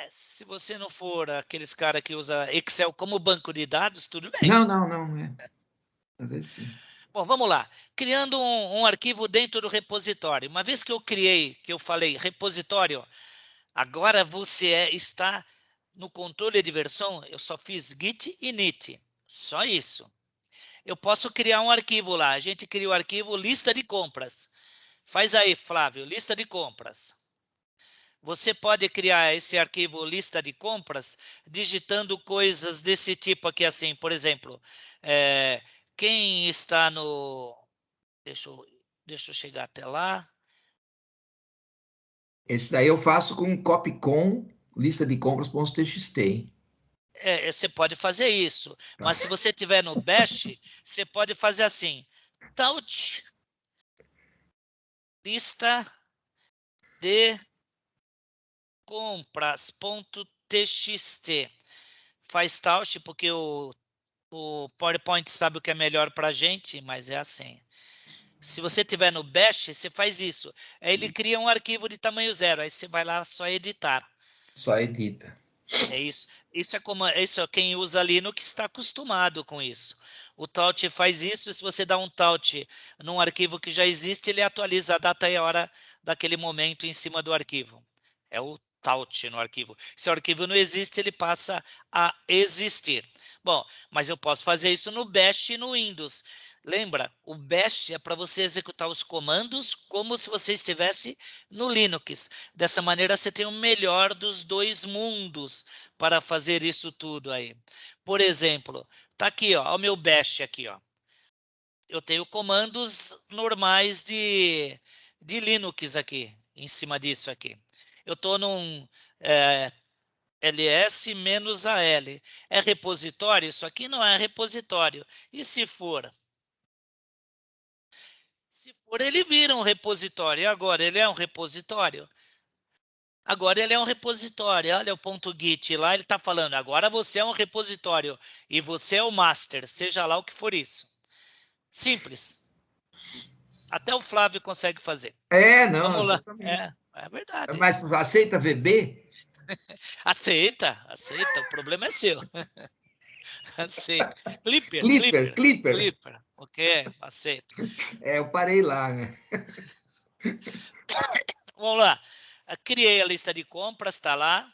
Se você não for aqueles caras que usa Excel como banco de dados, tudo bem. Não, não, não, é. Às vezes sim. Bom, vamos lá. Criando um arquivo dentro do repositório. Uma vez que eu criei, que eu falei repositório, agora você está no controle de versão, eu só fiz git e init. Só isso. Eu posso criar um arquivo lá. A gente cria o arquivo lista de compras. Faz aí, Flávio, lista de compras. Você pode criar esse arquivo lista de compras digitando coisas desse tipo aqui, assim, por exemplo, quem está no... Deixa eu chegar até lá. Esse daí eu faço com copycon, lista de compras.txt. Você pode fazer isso, Tá. mas se você tiver no Bash, você pode fazer assim, tout lista de compras.txt. Faz tout porque o PowerPoint sabe o que é melhor para a gente, mas é assim. Se você tiver no Bash, você faz isso. Aí ele cria um arquivo de tamanho 0, aí você vai lá só editar. Só edita. É isso. Isso é quem usa Linux está acostumado com isso. O tout faz isso, se você dá um tout num arquivo que já existe, ele atualiza a data e a hora daquele momento em cima do arquivo. É o tout no arquivo. Se o arquivo não existe, ele passa a existir. Bom, mas eu posso fazer isso no Bash e no Windows. Lembra, o Bash é para você executar os comandos como se você estivesse no Linux. Dessa maneira, você tem o melhor dos dois mundos para fazer isso tudo aí. Por exemplo, tá aqui, ó, o meu Bash aqui, ó. Eu tenho comandos normais de Linux aqui, em cima disso aqui. Eu estou num ls-al. É repositório? Isso aqui não é repositório. E se for? Se for, ele vira um repositório. E agora, ele é um repositório? Agora ele é um repositório. Olha o ponto .git lá, ele está falando, agora você é um repositório e você é o master, seja lá o que for isso. Simples. Até o Flávio consegue fazer. Não, Vamos lá. exatamente. É verdade. Mas aceita VB? Aceita. O problema é seu. Aceita. Clipper. Ok, aceita. Eu parei lá, né? Vamos lá. Criei a lista de compras, está lá.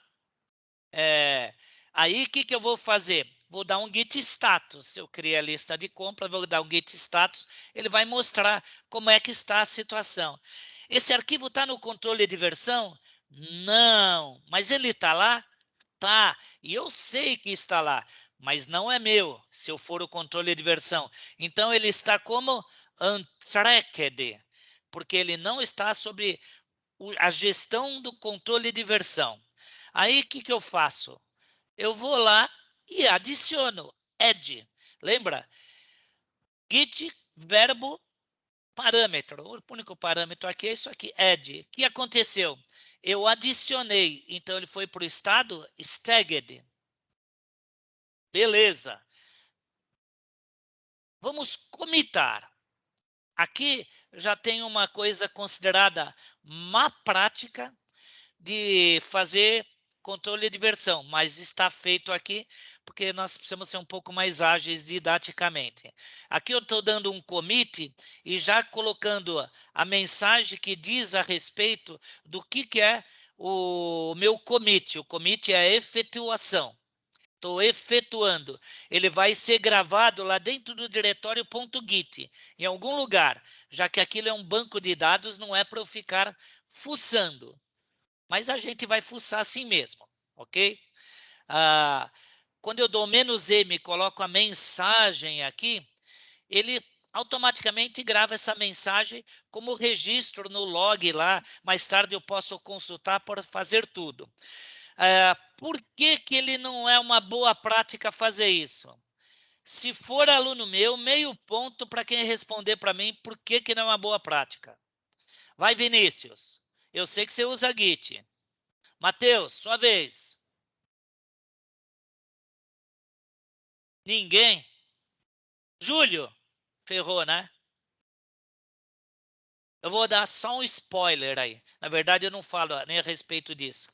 Aí, o que eu vou fazer? Vou dar um git status. Eu criei a lista de compras, vou dar um git status. Ele vai mostrar como é que está a situação. Esse arquivo está no controle de versão? Não. Mas ele está lá? Tá. E eu sei que está lá, mas não é meu, se eu for o controle de versão. Então, ele está como untracked, porque ele não está sobre a gestão do controle de versão. Aí, o que eu faço? Eu vou lá e adiciono add. Lembra? Git, verbo, parâmetro. O único parâmetro aqui é isso aqui, add. O que aconteceu? Eu adicionei, então ele foi para o estado staged. Beleza. Vamos comitar. Aqui já tem uma coisa considerada má prática de fazer controle de versão, mas está feito aqui porque nós precisamos ser um pouco mais ágeis didaticamente. Aqui eu estou dando um commit e já colocando a mensagem que diz a respeito do que é o meu commit. O commit é a efetuação. Estou efetuando. Ele vai ser gravado lá dentro do diretório .git, em algum lugar, já que aquilo é um banco de dados, não é para eu ficar fuçando. Mas a gente vai fuçar assim mesmo. ok? Quando eu dou "-m" e coloco a mensagem aqui, ele automaticamente grava essa mensagem como registro no log lá. Mais tarde eu posso consultar para fazer tudo. Por que que ele não é uma boa prática fazer isso? Se for aluno meu, meio ponto para quem responder para mim por que que não é uma boa prática. Vai, Vinícius. Eu sei que você usa Git. Matheus, sua vez. Ninguém? Júlio? Ferrou, né? Eu vou dar só um spoiler aí. Na verdade, eu não falo nem a respeito disso.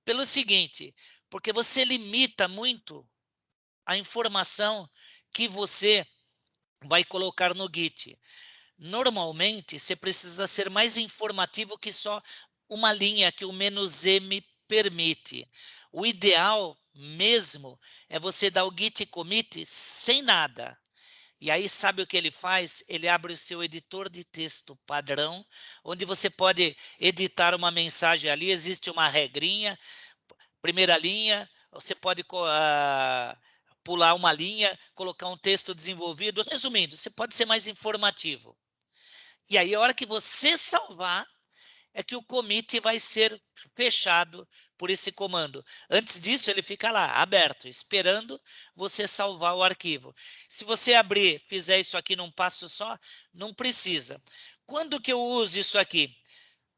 Pelo seguinte, porque você limita muito a informação que você vai colocar no Git. Normalmente, você precisa ser mais informativo que só uma linha que o "-m" permite. O ideal mesmo é você dar o git commit sem nada. E aí, sabe o que ele faz? Ele abre o seu editor de texto padrão, onde você pode editar uma mensagem ali, existe uma regrinha, primeira linha, você pode pular uma linha, colocar um texto desenvolvido. Resumindo, você pode ser mais informativo. E aí, a hora que você salvar, é que o commit vai ser fechado por esse comando. Antes disso, ele fica lá, aberto, esperando você salvar o arquivo. Se você abrir, fizer isso aqui num passo só, não precisa. Quando que eu uso isso aqui?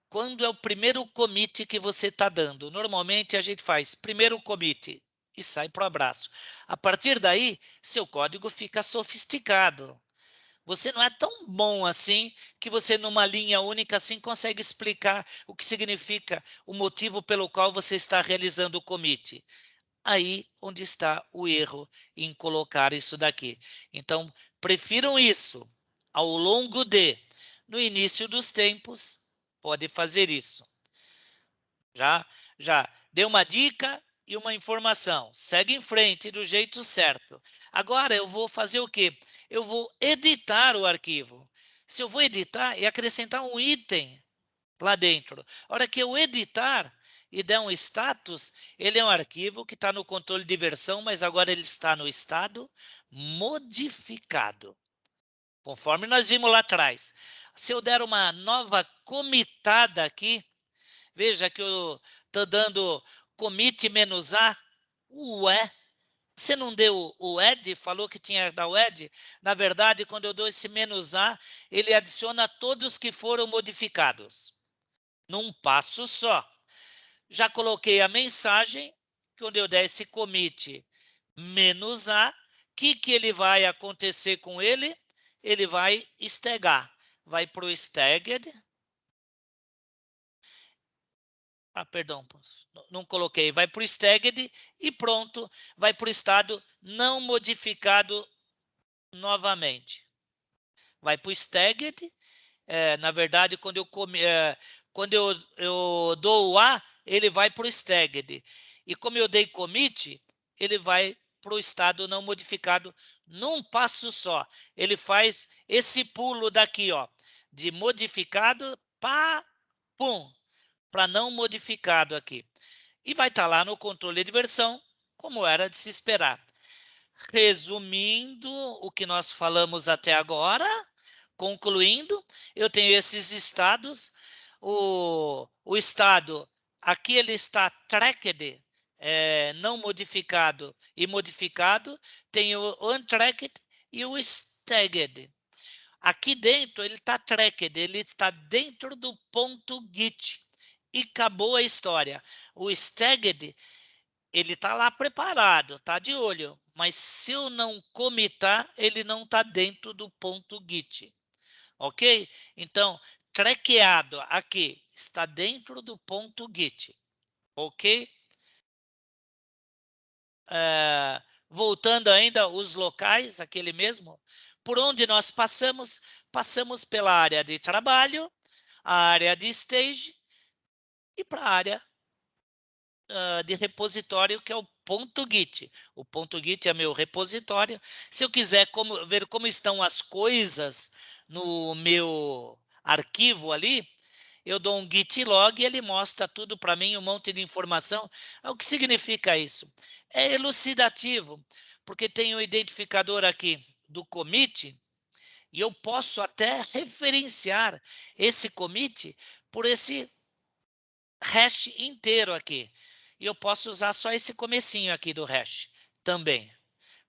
Quando é o primeiro commit que você está dando. Normalmente, a gente faz primeiro commit e sai para o abraço. A partir daí, seu código fica sofisticado. Você não é tão bom assim que você, numa linha única assim, consegue explicar o que significa o motivo pelo qual você está realizando o commit. Aí onde está o erro em colocar isso daqui. Então, prefiram isso ao longo de. No início dos tempos, pode fazer isso. Já deu uma dica e uma informação. Segue em frente do jeito certo. Agora eu vou fazer o quê? Eu vou editar o arquivo. Se eu vou editar e acrescentar um item lá dentro. A hora que eu editar e der um status, ele é um arquivo que está no controle de versão, mas agora ele está no estado modificado. Conforme nós vimos lá atrás. Se eu der uma nova comitada aqui, veja que eu estou dando commit "-a". Ué, você não deu o add? Falou que tinha que dar o add? Na verdade, quando eu dou esse "-a", ele adiciona todos que foram modificados. Num passo só. Já coloquei a mensagem, quando eu der esse commit "-a", o que ele vai acontecer com ele? Ele vai stagar. Vai para o staged. Perdão, não coloquei. Vai para o staged e pronto, vai para o estado não modificado novamente. Vai para o staged. Na verdade, quando eu dou o A, ele vai para o staged. E como eu dei commit, ele vai para o estado não modificado num passo só. Ele faz esse pulo daqui, ó, de modificado para pum, para não modificado aqui. E vai estar lá no controle de versão, como era de se esperar. Resumindo o que nós falamos até agora, concluindo, eu tenho esses estados. O estado, aqui ele está tracked, não modificado e modificado. Tem o untracked e o staged. Aqui dentro ele está tracked, ele está dentro do ponto git. E acabou a história. O staged, ele está lá preparado, está de olho. Mas se eu não commitar, ele não está dentro do ponto git. Ok? Então, traqueado aqui está dentro do ponto git. Ok? Voltando ainda os locais, aquele mesmo. Por onde nós passamos? Passamos pela área de trabalho, a área de stage e para a área de repositório, que é o ponto git. O ponto git é meu repositório. Se eu quiser ver como estão as coisas no meu arquivo ali, eu dou um git log e ele mostra tudo para mim, um monte de informação. O que significa isso? É elucidativo, porque tem o identificador aqui do commit, e eu posso até referenciar esse commit por esse hash inteiro aqui. E eu posso usar só esse comecinho aqui do hash também,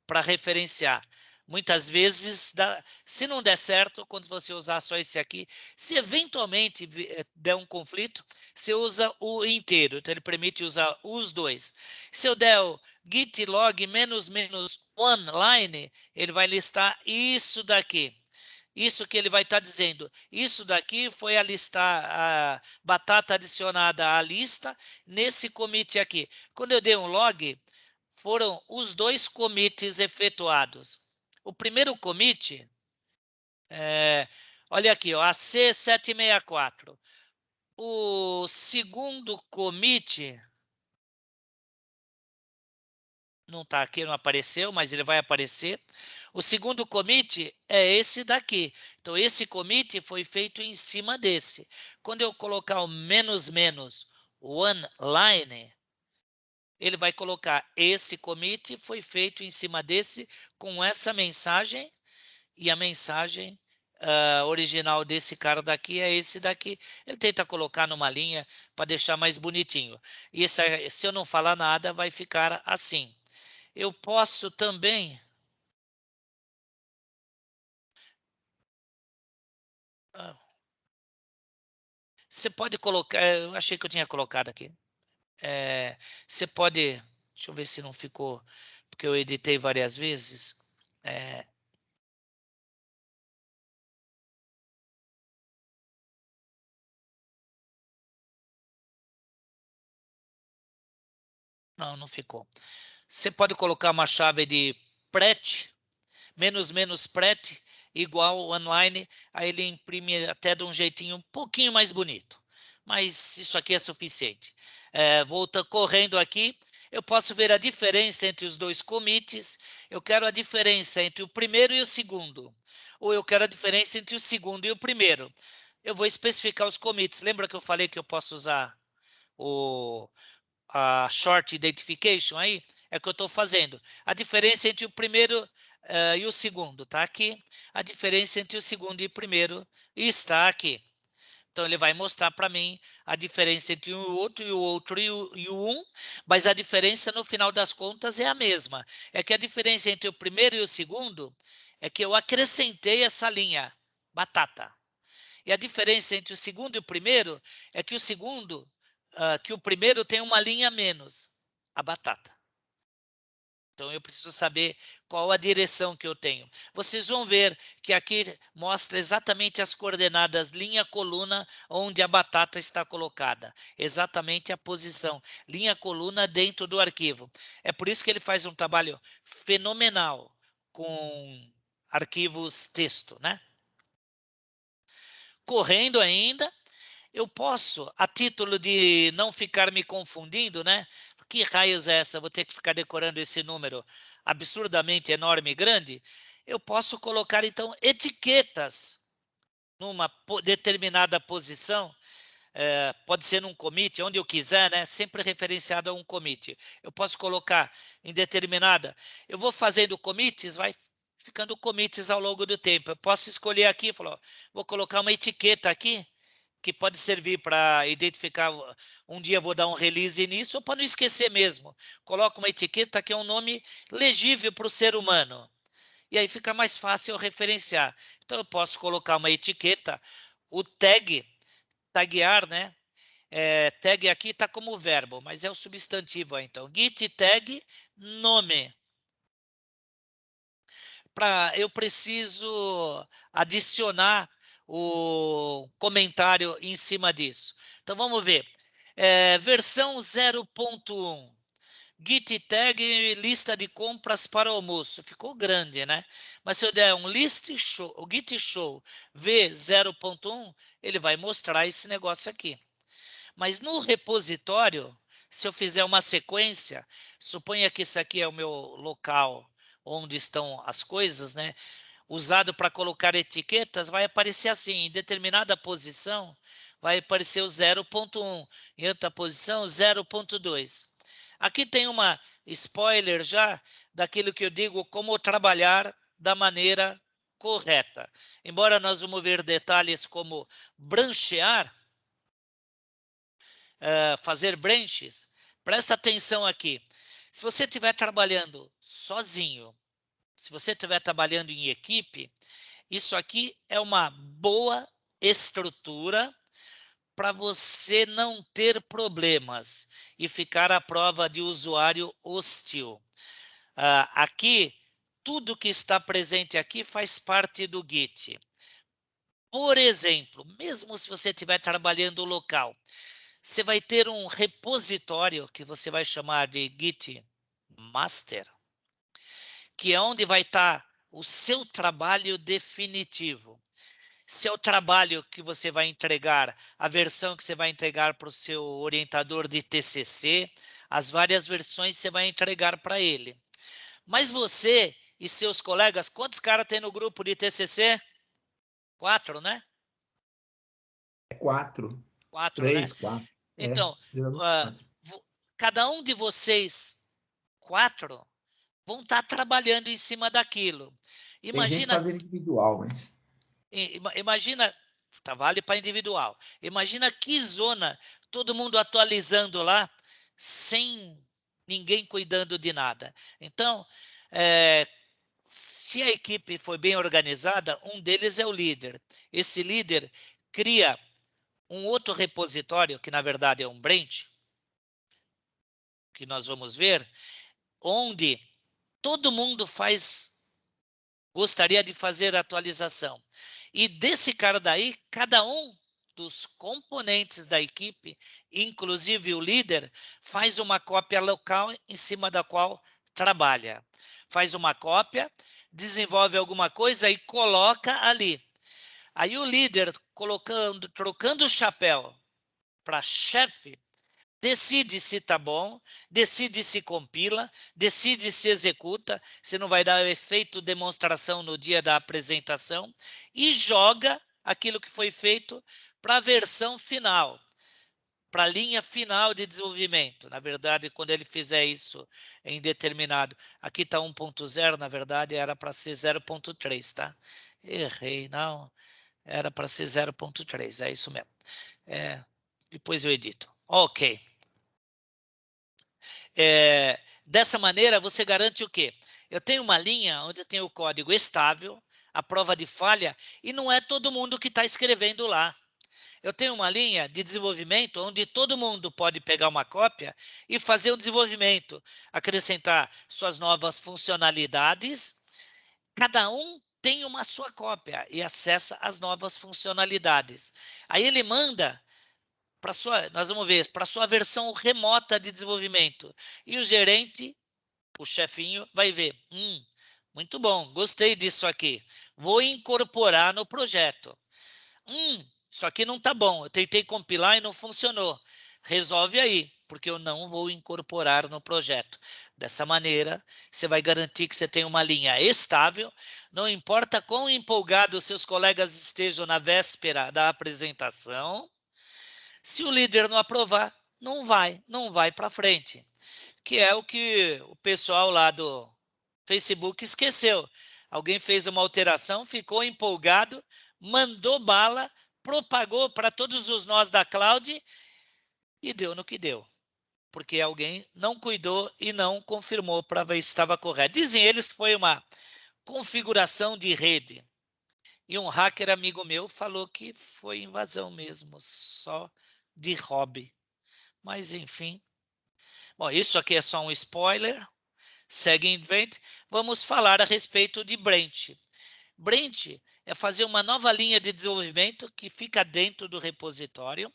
para referenciar. Muitas vezes, se não der certo, quando você usar só esse aqui, se eventualmente der um conflito, você usa o inteiro. Então, ele permite usar os dois. Se eu der o git log --one line, ele vai listar isso daqui. Isso que ele vai estar dizendo. Isso daqui foi a batata adicionada à lista nesse commit aqui. Quando eu dei um log, foram os dois commits efetuados. O primeiro commit, olha aqui, ó, a C764. O segundo commit, não está aqui, não apareceu, mas ele vai aparecer. O segundo commit é esse daqui. Então, esse commit foi feito em cima desse. Quando eu colocar o --one line, ele vai colocar esse commit foi feito em cima desse com essa mensagem, e a mensagem original desse cara daqui é esse daqui. Ele tenta colocar numa linha para deixar mais bonitinho. E se eu não falar nada, vai ficar assim. Eu posso também... Você pode colocar... Eu achei que eu tinha colocado aqui. Você pode... Deixa eu ver se não ficou... Porque eu editei várias vezes. Não, não ficou. Você pode colocar uma chave de pret, --pret, igual online, aí ele imprime até de um jeitinho um pouquinho mais bonito. Mas isso aqui é suficiente. Volta correndo aqui, eu posso ver a diferença entre os dois commits. Eu quero a diferença entre o primeiro e o segundo. Ou eu quero a diferença entre o segundo e o primeiro. Eu vou especificar os commits. Lembra que eu falei que eu posso usar a short identification aí? É o que eu estou fazendo. A diferença entre o primeiro e o segundo está aqui. A diferença entre o segundo e o primeiro está aqui. Então, ele vai mostrar para mim a diferença entre o outro e o um, mas a diferença, no final das contas, é a mesma. É que a diferença entre o primeiro e o segundo é que eu acrescentei essa linha, batata. E a diferença entre o segundo e o primeiro é que que o primeiro tem uma linha a menos, a batata. Então, eu preciso saber qual a direção que eu tenho. Vocês vão ver que aqui mostra exatamente as coordenadas linha-coluna onde a batata está colocada. Exatamente a posição linha-coluna dentro do arquivo. É por isso que ele faz um trabalho fenomenal com arquivos texto, né? Correndo ainda, eu posso, a título de não ficar me confundindo, né? Que raios é essa? Vou ter que ficar decorando esse número absurdamente enorme e grande. Eu posso colocar, então, etiquetas numa determinada posição. Pode ser num commit, onde eu quiser, né? Sempre referenciado a um commit. Eu posso colocar em determinada. Eu vou fazendo commits, vai ficando commits ao longo do tempo. Eu posso escolher aqui, falar, vou colocar uma etiqueta aqui, que pode servir para identificar, um dia vou dar um release nisso, ou para não esquecer mesmo. Coloco uma etiqueta que é um nome legível para o ser humano. E aí fica mais fácil eu referenciar. Então, eu posso colocar uma etiqueta, o taguear, né? Tag aqui está como verbo, mas é o substantivo aí, então. Git tag nome. Eu preciso adicionar o comentário em cima disso. Então, vamos ver. Versão 0.1. Git tag lista de compras para almoço. Ficou grande, né? Mas se eu der um list show, o git show v0.1, ele vai mostrar esse negócio aqui. Mas no repositório, se eu fizer uma sequência, suponha que isso aqui é o meu local onde estão as coisas, né? Usado para colocar etiquetas, vai aparecer assim, em determinada posição, vai aparecer o 0.1. Em outra posição, 0.2. Aqui tem uma spoiler já daquilo que eu digo, como trabalhar da maneira correta. Embora nós vamos ver detalhes como branchear, fazer branches, presta atenção aqui. Se você estiver trabalhando sozinho, se você estiver trabalhando em equipe, isso aqui é uma boa estrutura para você não ter problemas e ficar à prova de usuário hostil. Aqui, tudo que está presente aqui faz parte do Git. Por exemplo, mesmo se você estiver trabalhando local, você vai ter um repositório que você vai chamar de Git Master, que é onde vai estar o seu trabalho definitivo. Seu trabalho que você vai entregar, a versão que você vai entregar para o seu orientador de TCC, as várias versões você vai entregar para ele. Mas você e seus colegas, quantos caras tem no grupo de TCC? 4, né? 4. 4, 3, né? 4. Então, cada um de vocês, 4, vão estar trabalhando em cima daquilo. Tem gente fazendo individual, mas... Imagina, vale para individual. Imagina que zona, todo mundo atualizando lá, sem ninguém cuidando de nada. Então, se a equipe foi bem organizada, um deles é o líder. Esse líder cria um outro repositório, que na verdade é um branch, que nós vamos ver, onde todo mundo gostaria de fazer a atualização. E desse cara daí, cada um dos componentes da equipe, inclusive o líder, faz uma cópia local em cima da qual trabalha. Faz uma cópia, desenvolve alguma coisa e coloca ali. Aí o líder, trocando o chapéu para chefe, decide se está bom, decide se compila, decide se executa, se não vai dar efeito demonstração no dia da apresentação, e joga aquilo que foi feito para a versão final, para a linha final de desenvolvimento. Na verdade, quando ele fizer isso em determinado... Aqui está 1.0, na verdade, era para ser 0.3, tá? Errei, não. Era para ser 0.3, é isso mesmo. Depois eu edito. Ok. Dessa maneira, você garante o quê? Eu tenho uma linha onde eu tenho o código estável, a prova de falha, e não é todo mundo que está escrevendo lá. Eu tenho uma linha de desenvolvimento onde todo mundo pode pegar uma cópia e fazer o desenvolvimento, acrescentar suas novas funcionalidades. Cada um tem uma sua cópia e acessa as novas funcionalidades. Aí ele manda para sua, nós vamos ver, para sua versão remota de desenvolvimento. E o gerente, o chefinho, vai ver, muito bom, gostei disso aqui, vou incorporar no projeto. Isso aqui não está bom, eu tentei compilar e não funcionou. Resolve aí, porque eu não vou incorporar no projeto. Dessa maneira, você vai garantir que você tem uma linha estável, não importa quão empolgados seus colegas estejam na véspera da apresentação. Se o líder não aprovar, não vai para frente. Que é o que o pessoal lá do Facebook esqueceu. Alguém fez uma alteração, ficou empolgado, mandou bala, propagou para todos os nós da cloud e deu no que deu. Porque alguém não cuidou e não confirmou para ver se estava correto. Dizem eles que foi uma configuração de rede. E um hacker amigo meu falou que foi invasão mesmo, só de hobby. Mas, enfim. Bom, isso aqui é só um spoiler. Segue em frente. Vamos falar a respeito de branch. Branch é fazer uma nova linha de desenvolvimento que fica dentro do repositório.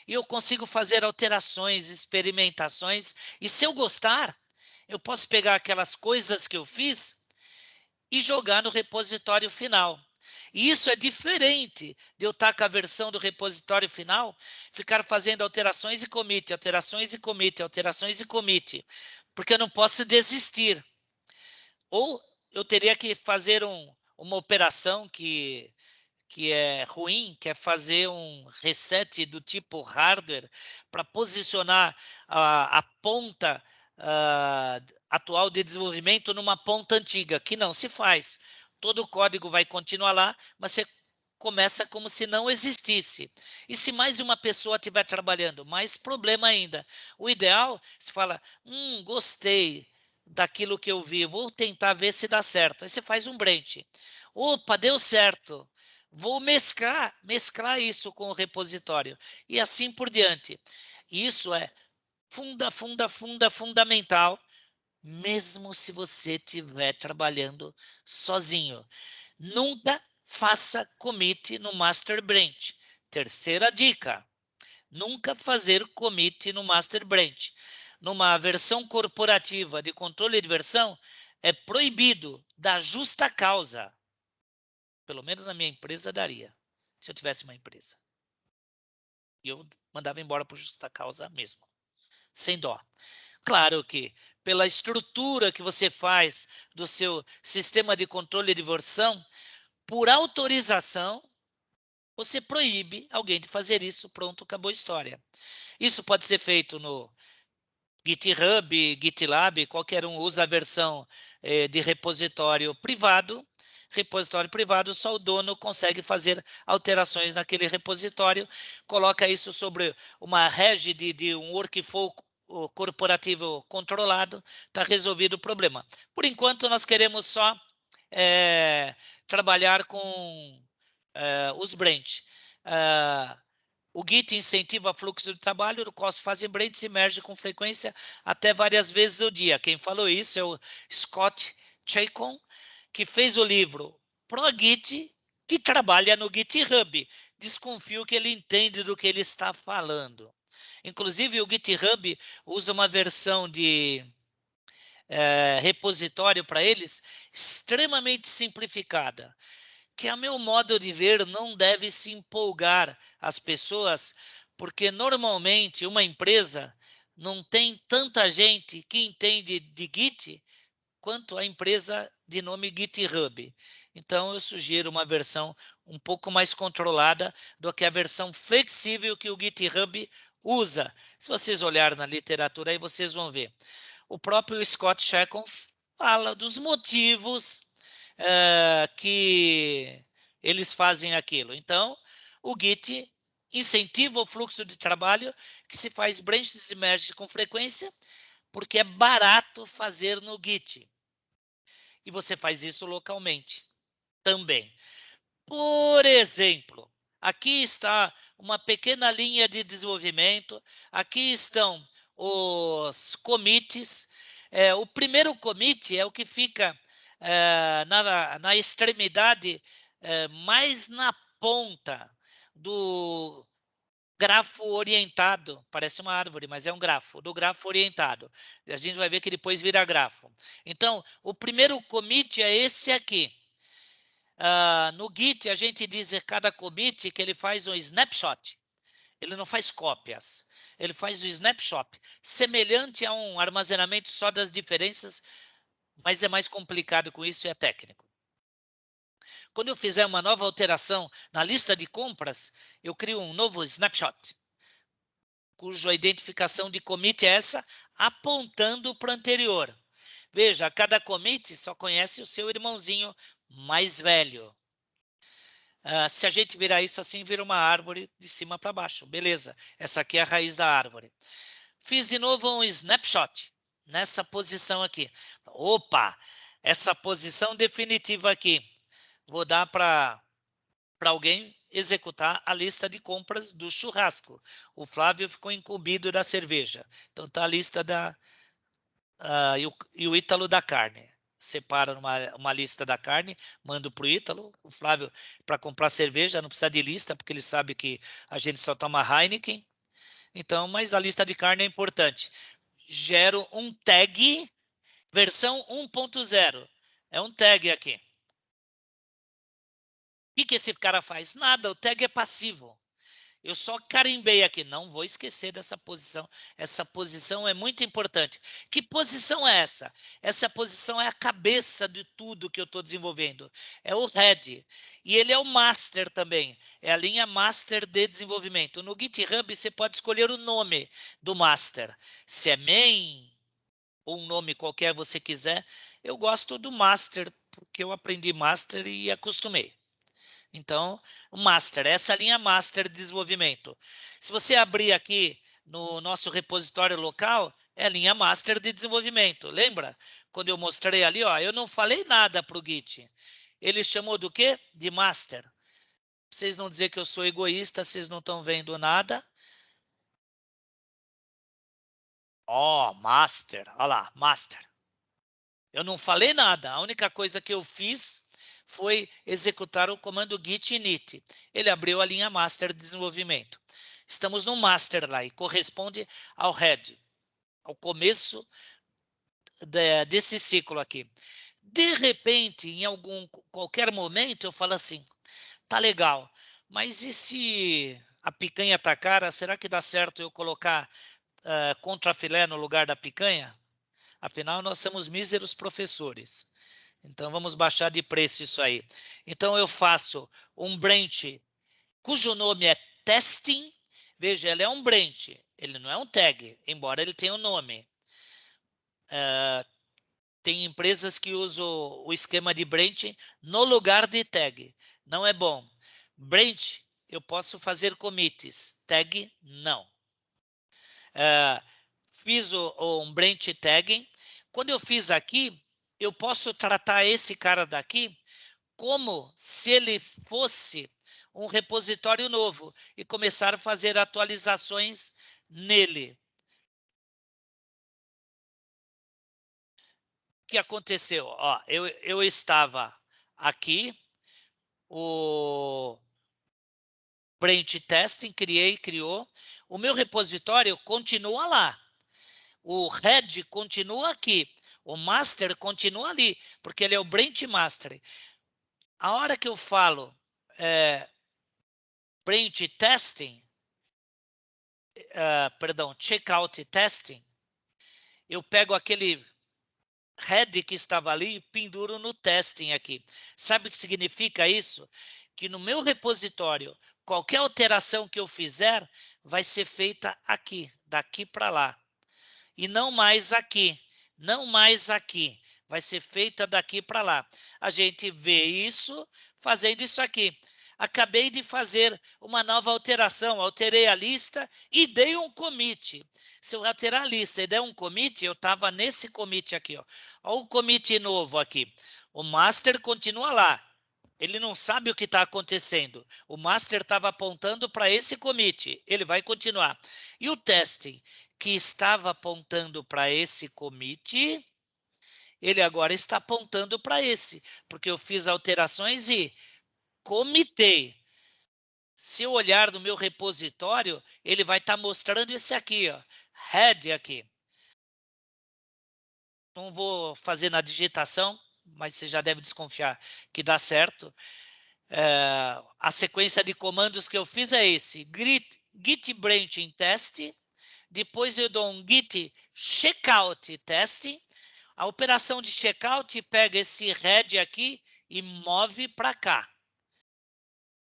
E eu consigo fazer alterações, experimentações. E se eu gostar, eu posso pegar aquelas coisas que eu fiz e jogar no repositório final. E isso é diferente de eu estar com a versão do repositório final, ficar fazendo alterações e commit, alterações e commit, alterações e commit, porque eu não posso desistir. Ou eu teria que fazer uma operação que que é ruim, que é fazer um reset do tipo hardware para posicionar a ponta atual de desenvolvimento numa ponta antiga, que não se faz. Todo o código vai continuar lá, mas você começa como se não existisse. E se mais de uma pessoa estiver trabalhando, mais problema ainda. O ideal, você fala, gostei daquilo que eu vi, vou tentar ver se dá certo. Aí você faz um branch. Opa, deu certo. Vou mesclar isso com o repositório. E assim por diante. Isso é fundamental, mesmo se você estiver trabalhando sozinho. Nunca faça commit no master branch. Terceira dica, nunca fazer commit no master branch. Numa versão corporativa de controle de versão, é proibido, da justa causa. Pelo menos na minha empresa daria, se eu tivesse uma empresa. E eu mandava embora por justa causa mesmo, sem dó. Claro que, pela estrutura que você faz do seu sistema de controle de versão, por autorização, você proíbe alguém de fazer isso, pronto, acabou a história. Isso pode ser feito no GitHub, GitLab, qualquer um usa a versão de repositório privado. Repositório privado, só o dono consegue fazer alterações naquele repositório, coloca isso sobre uma reg de um workflow corporativo controlado, está resolvido o problema. Por enquanto, nós queremos só trabalhar com os branch. O Git incentiva fluxo de trabalho, o qual se fazem branch e merge com frequência até várias vezes ao dia. Quem falou isso é o Scott Chacon, que fez o livro Pro Git, que trabalha no GitHub. Desconfio que ele entende do que ele está falando. Inclusive, o GitHub usa uma versão de repositório para eles extremamente simplificada, que a meu modo de ver não deve se empolgar as pessoas, porque normalmente uma empresa não tem tanta gente que entende de Git quanto a empresa de nome GitHub. Então eu sugiro uma versão um pouco mais controlada do que a versão flexível que o GitHub usa. Se vocês olharem na literatura aí, vocês vão ver. O próprio Scott Chacon fala dos motivos que eles fazem aquilo. Então, o Git incentiva o fluxo de trabalho que se faz branches e merge com frequência, porque é barato fazer no Git. E você faz isso localmente também. Por exemplo, aqui está uma pequena linha de desenvolvimento, aqui estão os commits. O primeiro commit é o que fica na extremidade, mais na ponta do grafo orientado. Parece uma árvore, mas é um grafo, do grafo orientado. A gente vai ver que depois vira grafo. Então, o primeiro commit é esse aqui. No Git, a gente diz cada commit que ele faz um snapshot. Ele não faz cópias. Ele faz um snapshot, semelhante a um armazenamento só das diferenças, mas é mais complicado com isso e é técnico. Quando eu fizer uma nova alteração na lista de compras, eu crio um novo snapshot, cuja identificação de commit é essa, apontando para o anterior. Veja, cada commit só conhece o seu irmãozinho mais velho. Se a gente virar isso assim, vira uma árvore de cima para baixo. Beleza, essa aqui é a raiz da árvore. Fiz de novo um snapshot nessa posição aqui. Opa, essa posição definitiva aqui. Vou dar para alguém executar a lista de compras do churrasco. O Flávio ficou incumbido da cerveja. Então está a lista e o Ítalo da carne. Separa uma lista da carne, mando para o Ítalo. O Flávio, para comprar cerveja, não precisa de lista, porque ele sabe que a gente só toma Heineken. Então, mas a lista de carne é importante. Gero um tag, versão 1.0. É um tag aqui. O que esse cara faz? Nada, o tag é passivo. Eu só carimbei aqui, não vou esquecer dessa posição. Essa posição é muito importante. Que posição é essa? Essa posição é a cabeça de tudo que eu estou desenvolvendo. É o head. E ele é o master também. É a linha master de desenvolvimento. No GitHub, você pode escolher o nome do master. Se é main, ou um nome qualquer você quiser. Eu gosto do master, porque eu aprendi master e acostumei. Então, o master, essa linha master de desenvolvimento. Se você abrir aqui no nosso repositório local, é a linha master de desenvolvimento. Lembra? Quando eu mostrei ali, ó, eu não falei nada para o Git. Ele chamou do quê? De master. Vocês não dizer que eu sou egoísta, vocês não estão vendo nada. Ó, master, olha lá, master. Eu não falei nada, a única coisa que eu fiz foi executar o comando git init. Ele abriu a linha master de desenvolvimento. Estamos no master lá e corresponde ao head, ao começo desse ciclo aqui. De repente, em qualquer momento, eu falo assim, tá legal, mas e se a picanha tá cara, será que dá certo eu colocar contrafilé no lugar da picanha? Afinal, nós somos míseros professores. Então, vamos baixar de preço isso aí. Então, eu faço um branch cujo nome é testing. Veja, ele é um branch, ele não é um tag, embora ele tenha um nome. Tem empresas que usam o esquema de branch no lugar de tag. Não é bom. Branch, eu posso fazer commits. Tag, não. Fiz um branch tagging. Quando eu fiz aqui, eu posso tratar esse cara daqui como se ele fosse um repositório novo e começar a fazer atualizações nele. O que aconteceu? Ó, eu estava aqui, o branch testing, criou. O meu repositório continua lá. O head continua aqui. O master continua ali, porque ele é o branch master. A hora que eu falo branch testing, checkout testing, eu pego aquele head que estava ali e penduro no testing aqui. Sabe o que significa isso? Que no meu repositório, qualquer alteração que eu fizer vai ser feita aqui, daqui para lá. E não mais aqui, não mais aqui. Vai ser feita daqui para lá. A gente vê isso fazendo isso aqui. Acabei de fazer uma nova alteração, alterei a lista e dei um commit. Se eu alterar a lista e der um commit, eu estava nesse commit aqui. Ó. Olha o commit novo aqui. O master continua lá. Ele não sabe o que está acontecendo. O master estava apontando para esse commit. Ele vai continuar. E o testing, que estava apontando para esse commit, ele agora está apontando para esse, porque eu fiz alterações e comitei. Se eu olhar no meu repositório, ele vai estar mostrando esse aqui, ó, head aqui. Não vou fazer na digitação, mas você já deve desconfiar que dá certo. A sequência de comandos que eu fiz é esse, git branching test, depois eu dou um git checkout testing. A operação de checkout pega esse head aqui e move para cá.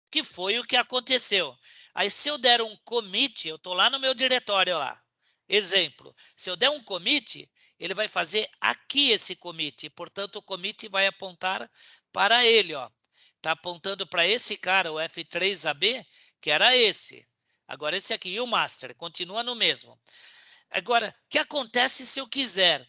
Que foi o que aconteceu. Aí se eu der um commit, eu estou lá no meu diretório lá. Exemplo, se eu der um commit, ele vai fazer aqui esse commit. Portanto, o commit vai apontar para ele. Está apontando para esse cara, o F3AB, que era esse. Agora esse aqui, e o master, continua no mesmo. Agora, o que acontece se eu quiser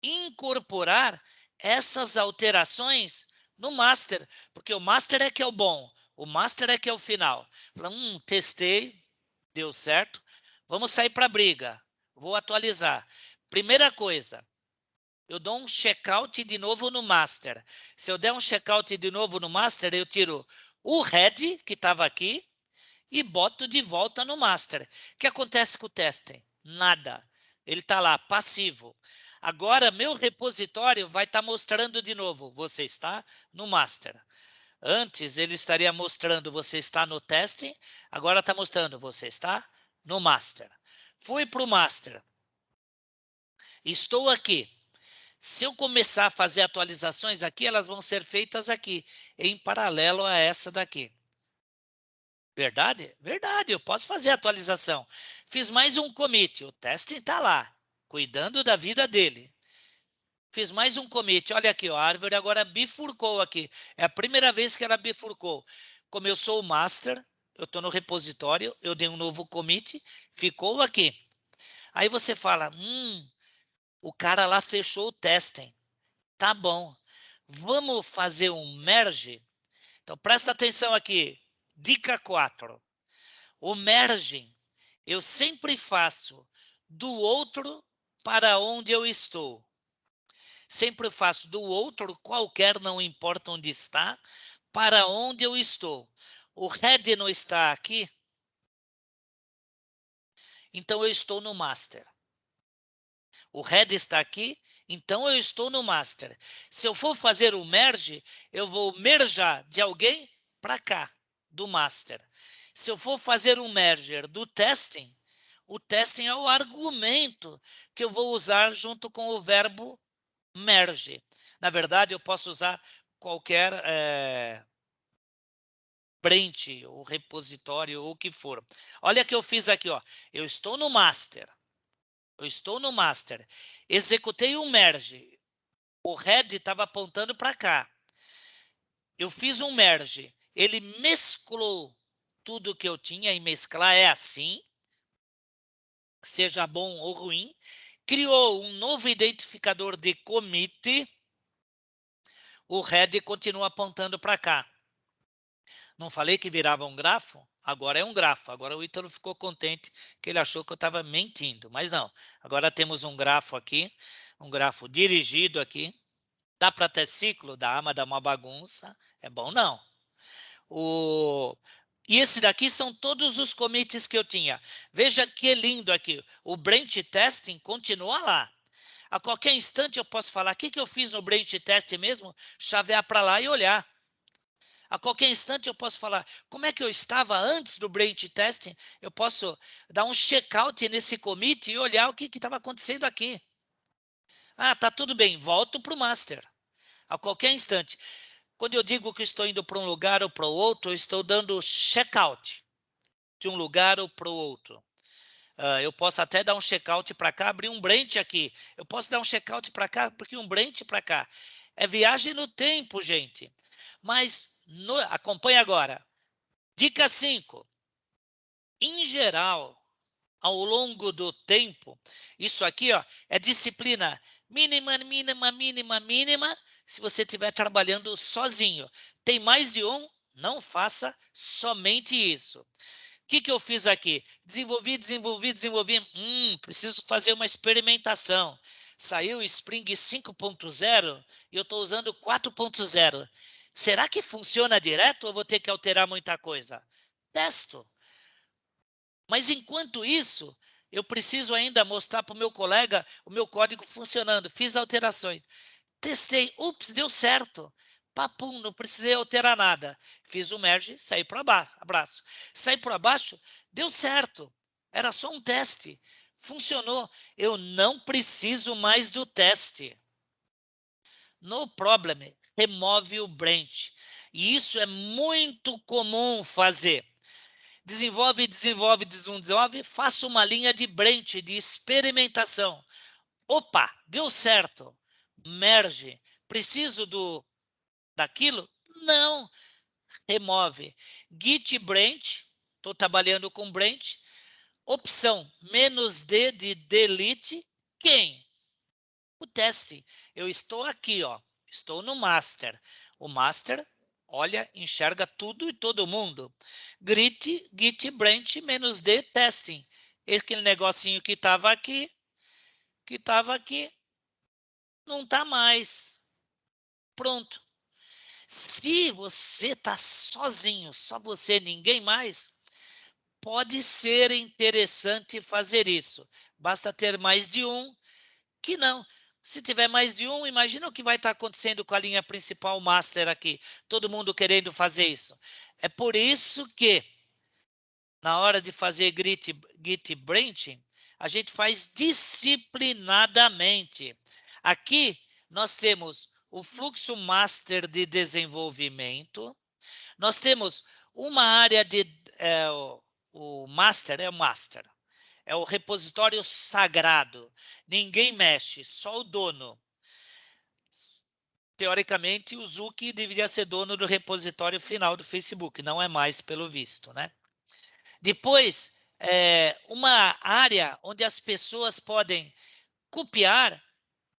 incorporar essas alterações no master? Porque o master é que é o bom, o master é que é o final. Fala, testei, deu certo, vamos sair para a briga, vou atualizar. Primeira coisa, eu dou um checkout de novo no master. Se eu der um checkout de novo no master, eu tiro o head que estava aqui e boto de volta no master. O que acontece com o testing? Nada. Ele está lá, passivo. Agora, meu repositório vai estar mostrando de novo. Você está no master. Antes, ele estaria mostrando você está no testing, agora está mostrando você está no master. Fui para o master. Estou aqui. Se eu começar a fazer atualizações aqui, elas vão ser feitas aqui, em paralelo a essa daqui. Verdade? Verdade, eu posso fazer a atualização. Fiz mais um commit, o testing está lá, cuidando da vida dele. Fiz mais um commit, olha aqui, ó, a árvore agora bifurcou aqui. É a primeira vez que ela bifurcou. Como eu sou o master, eu estou no repositório, eu dei um novo commit, ficou aqui. Aí você fala, o cara lá fechou o testing. Tá bom, vamos fazer um merge? Então, presta atenção aqui, dica 4. O merging, eu sempre faço do outro para onde eu estou. Sempre faço do outro qualquer, não importa onde está, para onde eu estou. O head não está aqui, então eu estou no master. O head está aqui, então eu estou no master. Se eu for fazer o merge, eu vou merjar de alguém para cá, do master. Se eu for fazer um merger do testing, o testing é o argumento que eu vou usar junto com o verbo merge. Na verdade, eu posso usar qualquer branch, ou repositório, ou o que for. Olha o que eu fiz aqui, ó. Eu estou no master. Eu estou no master. Executei um merge. O head estava apontando para cá. Eu fiz um merge. Ele mesclou tudo que eu tinha, e mesclar é assim, seja bom ou ruim. Criou um novo identificador de commit. O head continua apontando para cá. Não falei que virava um grafo? Agora é um grafo. Agora o Ítalo ficou contente que ele achou que eu estava mentindo. Mas não. Agora temos um grafo aqui, um grafo dirigido aqui. Dá para ter ciclo? Dá, mas dá uma bagunça. É bom não. E esse daqui são todos os commits que eu tinha. Veja que lindo aqui. O branch testing continua lá. A qualquer instante eu posso falar, o que eu fiz no branch testing mesmo? Chavear para lá e olhar. A qualquer instante eu posso falar, como é que eu estava antes do branch testing? Eu posso dar um check-out nesse commit e olhar o que estava acontecendo aqui. Ah, tá tudo bem, volto para o master. A qualquer instante. Quando eu digo que estou indo para um lugar ou para o outro, eu estou dando check-out de um lugar ou para o outro. Eu posso até dar um check-out para cá, abrir um branch aqui. Eu posso dar um check-out para cá, porque um branch para cá. É viagem no tempo, gente. Mas acompanhe agora. Dica 5. Em geral, ao longo do tempo, isso aqui ó, é disciplina mínima, mínima, mínima, mínima, se você estiver trabalhando sozinho. Tem mais de um? Não faça somente isso. O que eu fiz aqui? Desenvolvi. Preciso fazer uma experimentação. Saiu o Spring 5.0 e eu estou usando 4.0. Será que funciona direto ou vou ter que alterar muita coisa? Testo. Mas enquanto isso, eu preciso ainda mostrar para o meu colega o meu código funcionando. Fiz alterações. Testei. Ups, deu certo. Papum, não precisei alterar nada. Fiz o merge, saí para baixo. Saí para baixo, deu certo. Era só um teste. Funcionou. Eu não preciso mais do teste. No problem, remove o branch. E isso é muito comum fazer. Desenvolve, faça uma linha de branch, de experimentação. Opa, deu certo. Merge. Preciso daquilo? Não. Remove. Git branch, estou trabalhando com branch. Opção -D de delete. Quem? O teste. Eu estou aqui, ó. Estou no master. O master, olha, enxerga tudo e todo mundo. Git branch -D testing. Aquele negocinho que estava aqui, não está mais. Pronto. Se você está sozinho, só você, ninguém mais, pode ser interessante fazer isso. Basta ter mais de um que não. Se tiver mais de um, imagina o que vai estar acontecendo com a linha principal master aqui. Todo mundo querendo fazer isso. É por isso que, na hora de fazer Git branching, a gente faz disciplinadamente. Aqui, nós temos o fluxo master de desenvolvimento. Nós temos uma área de... o master é o master. É o repositório sagrado. Ninguém mexe, só o dono. Teoricamente, o Zuck deveria ser dono do repositório final do Facebook. Não é mais, pelo visto, né? Depois, uma área onde as pessoas podem copiar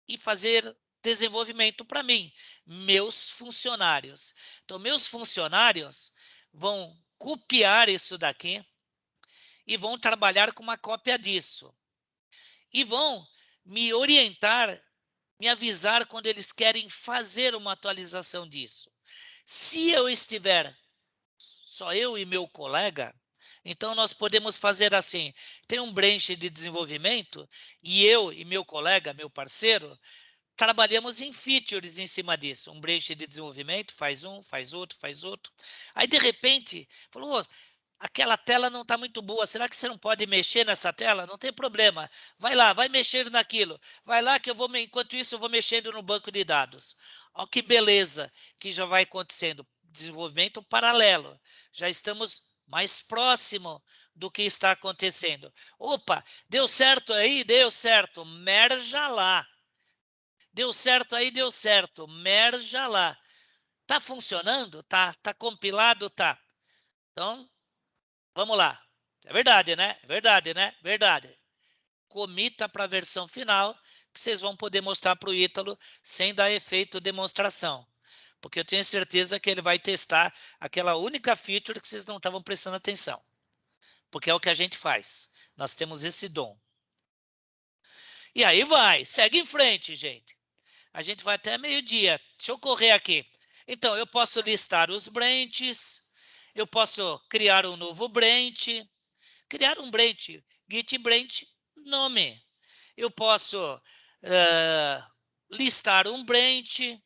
e fazer desenvolvimento para mim, meus funcionários. Então, meus funcionários vão copiar isso daqui e vão trabalhar com uma cópia disso. E vão me orientar, me avisar quando eles querem fazer uma atualização disso. Se eu estiver só eu e meu colega, então nós podemos fazer assim, tem um branch de desenvolvimento e eu e meu colega, meu parceiro, trabalhamos em features em cima disso. Um branch de desenvolvimento faz um, faz outro, faz outro. Aí, de repente, falou, aquela tela não está muito boa, será que você não pode mexer nessa tela? Não tem problema, vai lá, vai mexer naquilo. Vai lá que eu vou, enquanto isso, eu vou mexendo no banco de dados. Olha que beleza que já vai acontecendo. Desenvolvimento paralelo. Já estamos mais próximo do que está acontecendo. Opa, deu certo aí? Deu certo. Merja lá. Deu certo aí? Deu certo. Merja lá. Está funcionando? Tá. Está compilado? Tá. Então, vamos lá. É verdade, né? É verdade, né? Verdade. Comita para a versão final, que vocês vão poder mostrar para o Ítalo sem dar efeito demonstração. Porque eu tenho certeza que ele vai testar aquela única feature que vocês não estavam prestando atenção. Porque é o que a gente faz. Nós temos esse dom. E aí vai, segue em frente, gente. A gente vai até meio-dia. Deixa eu correr aqui. Então, eu posso listar os branches, eu posso criar um novo branch, criar um branch, git branch, nome. Eu posso listar um branch,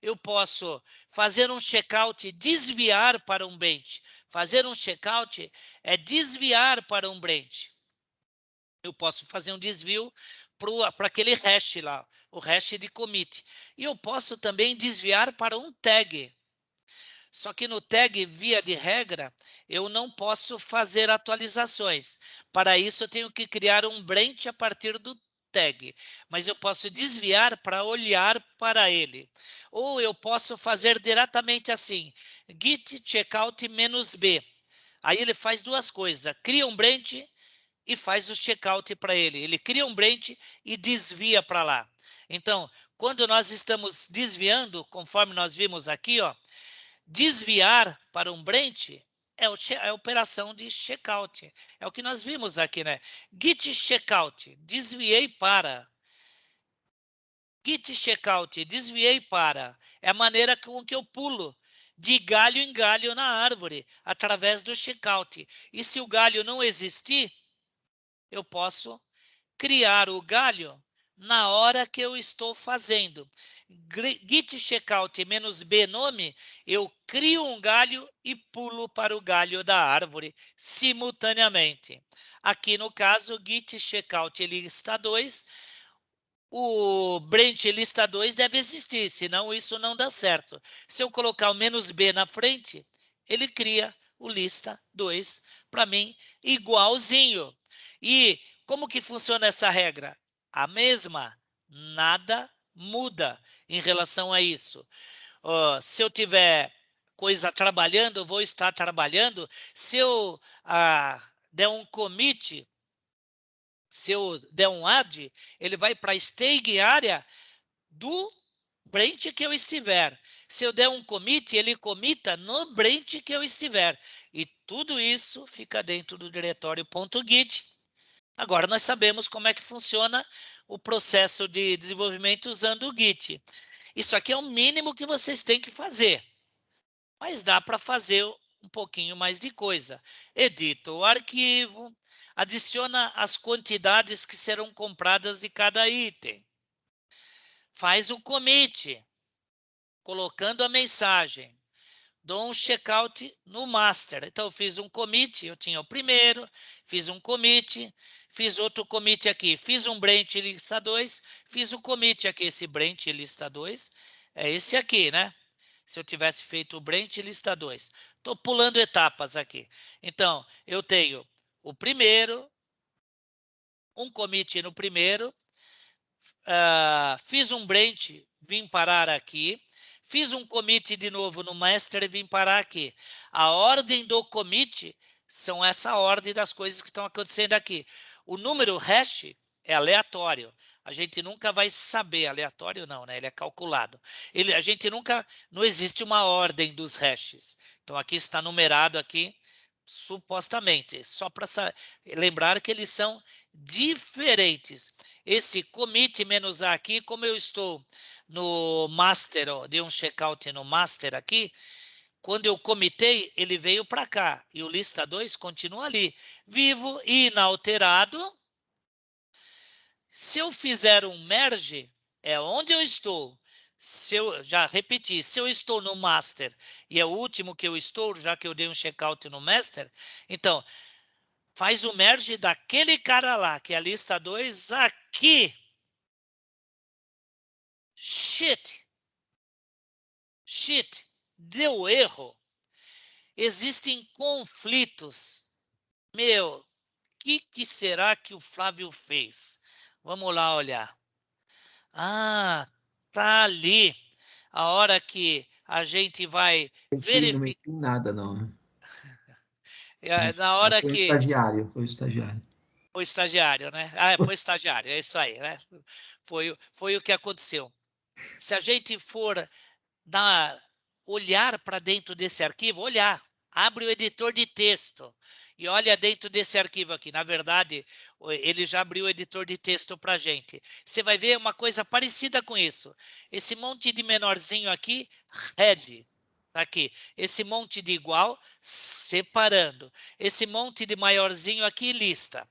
eu posso fazer um checkout, desviar para um branch. Fazer um checkout é desviar para um branch. Eu posso fazer um desvio para aquele hash lá, o hash de commit. E eu posso também desviar para um tag. Só que no tag, via de regra, eu não posso fazer atualizações. Para isso, eu tenho que criar um branch a partir do tag. Mas eu posso desviar para olhar para ele. Ou eu posso fazer diretamente assim, git checkout -b. Aí ele faz duas coisas, cria um branch e faz o checkout para ele. Ele cria um branch e desvia para lá. Então, quando nós estamos desviando, conforme nós vimos aqui, ó, desviar para um branch é a operação de checkout. É o que nós vimos aqui, né? Git checkout, desviei para. Git checkout, desviei para. É a maneira com que eu pulo de galho em galho na árvore, através do checkout. E se o galho não existir, eu posso criar o galho na hora que eu estou fazendo. Git checkout -b nome, eu crio um galho e pulo para o galho da árvore simultaneamente. Aqui no caso, git checkout lista 2, o branch lista 2 deve existir, senão isso não dá certo. Se eu colocar o -b na frente, ele cria o lista 2 para mim igualzinho. E como que funciona essa regra? A mesma, nada muda em relação a isso. Se eu tiver coisa trabalhando, eu vou estar trabalhando. Se eu der um commit, se eu der um add, ele vai para a staging area do branch que eu estiver. Se eu der um commit, ele comita no branch que eu estiver. E tudo isso fica dentro do diretório .git. Agora nós sabemos como é que funciona o processo de desenvolvimento usando o Git. Isso aqui é o mínimo que vocês têm que fazer. Mas dá para fazer um pouquinho mais de coisa. Edita o arquivo, adiciona as quantidades que serão compradas de cada item. faz um commit, colocando a mensagem. Dou um checkout no master. Então, eu fiz um commit, eu tinha o primeiro, fiz um commit, fiz outro commit aqui, fiz um branch lista 2, fiz um commit aqui, esse branch lista 2, é esse aqui, né? Se eu tivesse feito o branch lista 2. Estou pulando etapas aqui. Então, eu tenho o primeiro, um commit no primeiro, fiz um branch, vim parar aqui, fiz um commit de novo no master e vim parar aqui. A ordem do commit são essa ordem das coisas que estão acontecendo aqui. O número hash é aleatório. A gente nunca vai saber, aleatório não, né? Ele é calculado. A gente nunca, não existe uma ordem dos hashes. Então aqui está numerado aqui, supostamente, só para lembrar que eles são diferentes. Esse commit menos A aqui, como eu estou no master, ó, de um checkout no master aqui, quando eu comitei, ele veio para cá. E o lista 2 continua ali, vivo e inalterado. Se eu fizer um merge, é onde eu estou. Se eu, já repeti, se eu estou no master e é o último que eu estou, já que eu dei um checkout no master, então faz o merge daquele cara lá, que é a lista 2, aqui. Shit, deu erro. Existem conflitos. Meu, o que será que o Flávio fez? Vamos lá olhar. Ah, tá ali. A hora que a gente vai Não verificar. mexi em nada, não. Na hora Foi o que. estagiário, foi o estagiário. O estagiário, né? Ah, foi estagiário, é isso aí, né? Foi o que aconteceu. Se a gente for olhar para dentro desse arquivo, abre o editor de texto e olha dentro desse arquivo aqui. Na verdade, ele já abriu o editor de texto para a gente. Você vai ver uma coisa parecida com isso. Esse monte de menorzinho aqui, head, tá aqui. Esse monte de igual, separando. Esse monte de maiorzinho aqui, lista.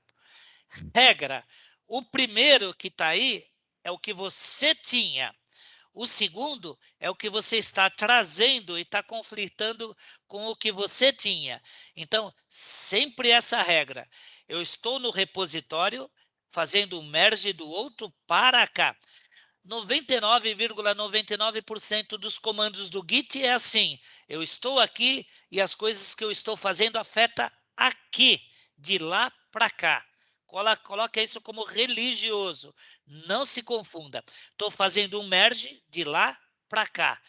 Regra, o primeiro que está aí é o que você tinha. O segundo é o que você está trazendo e está conflitando com o que você tinha. Então, sempre essa regra. Eu estou no repositório fazendo o merge do outro para cá. 99,99% dos comandos do Git é assim. Eu estou aqui e as coisas que eu estou fazendo afetam aqui, de lá para cá. Coloca isso como religioso. Não se confunda. Estou fazendo um merge de lá para cá.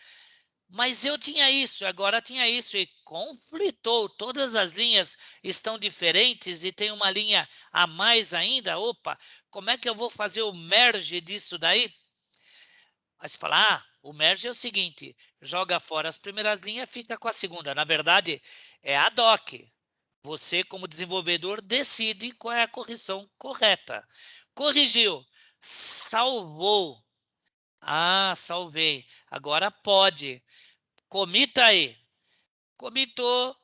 Mas eu tinha isso, agora tinha isso, e conflitou. Todas as linhas estão diferentes e tem uma linha a mais ainda. Opa, como é que eu vou fazer o merge disso daí? Aí você fala, o merge é o seguinte, joga fora as primeiras linhas, fica com a segunda. Na verdade, é ad hoc. Você, como desenvolvedor, decide qual é a correção correta. Corrigiu, salvou. Ah, salvei. Agora pode. Comita aí. Comitou.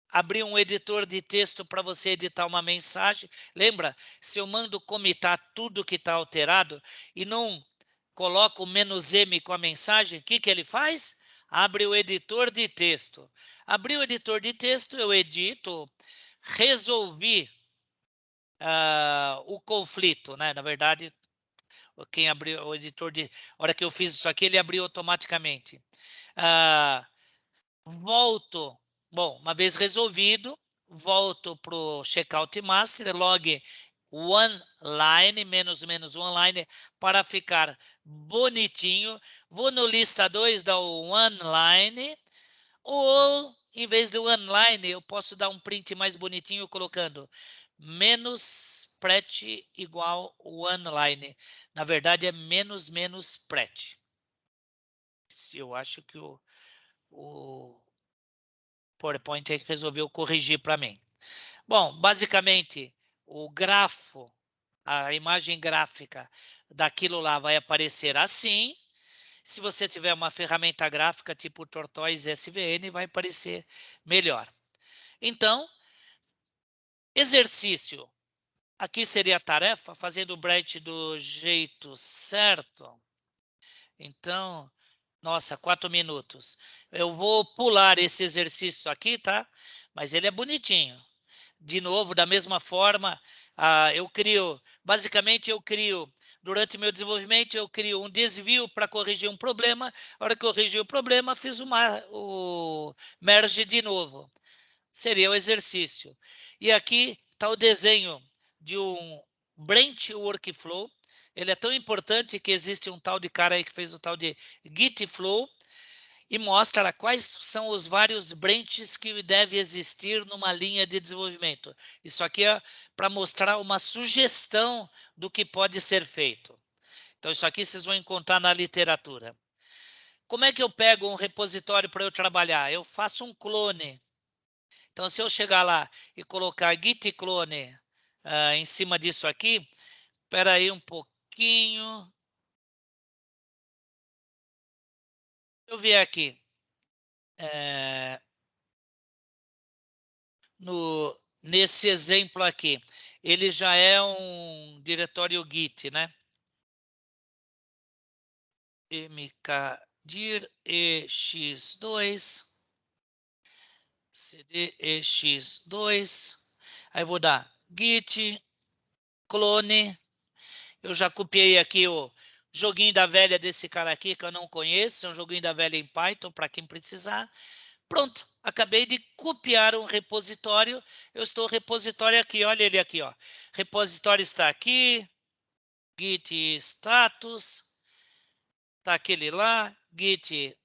Abrir um editor de texto para você editar uma mensagem. Lembra, se eu mando comitar tudo que está alterado e não coloco o "-m" com a mensagem, o que ele faz? Abre o editor de texto. Abri o editor de texto, eu edito, resolvi o conflito, né? Na verdade, quem abriu o editor de... A hora que eu fiz isso aqui, ele abriu automaticamente. Volto, bom, uma vez resolvido, volto para o checkout master, log one line, menos one line, para ficar bonitinho. Vou no lista 2, dar o one line, ou em vez do one line, eu posso dar um print mais bonitinho colocando menos pret igual one line. Na verdade, é menos pret. Eu acho que o PowerPoint aí resolveu corrigir para mim. Bom, basicamente, o grafo, a imagem gráfica daquilo lá vai aparecer assim. Se você tiver uma ferramenta gráfica tipo Tortoise SVN, vai aparecer melhor. Então, exercício. Aqui seria a tarefa, fazendo o branch do jeito certo. Então, nossa, 4 minutos. Eu vou pular esse exercício aqui, tá? Mas ele é bonitinho. De novo, da mesma forma, basicamente eu crio, durante meu desenvolvimento, eu crio um desvio para corrigir um problema. A hora que eu corrigi o problema, fiz o merge de novo. Seria o exercício. E aqui está o desenho de um branch workflow. Ele é tão importante que existe um tal de cara aí que fez o tal de Git Flow e mostra quais são os vários branches que deve existir numa linha de desenvolvimento. Isso aqui é para mostrar uma sugestão do que pode ser feito. Então, isso aqui vocês vão encontrar na literatura. Como é que eu pego um repositório para eu trabalhar? Eu faço um clone. Então, se eu chegar lá e colocar git clone em cima disso aqui, espera aí um pouquinho. Eu vier aqui nesse exemplo aqui, ele já é um diretório Git, né? mkdir ex2 cd ex2, aí vou dar git clone. Eu já copiei aqui o joguinho da velha desse cara aqui, que eu não conheço, é um joguinho da velha em Python, para quem precisar. Pronto, acabei de copiar um repositório. Eu estou repositório aqui, olha ele aqui, ó. Repositório está aqui, git status, está aquele lá, git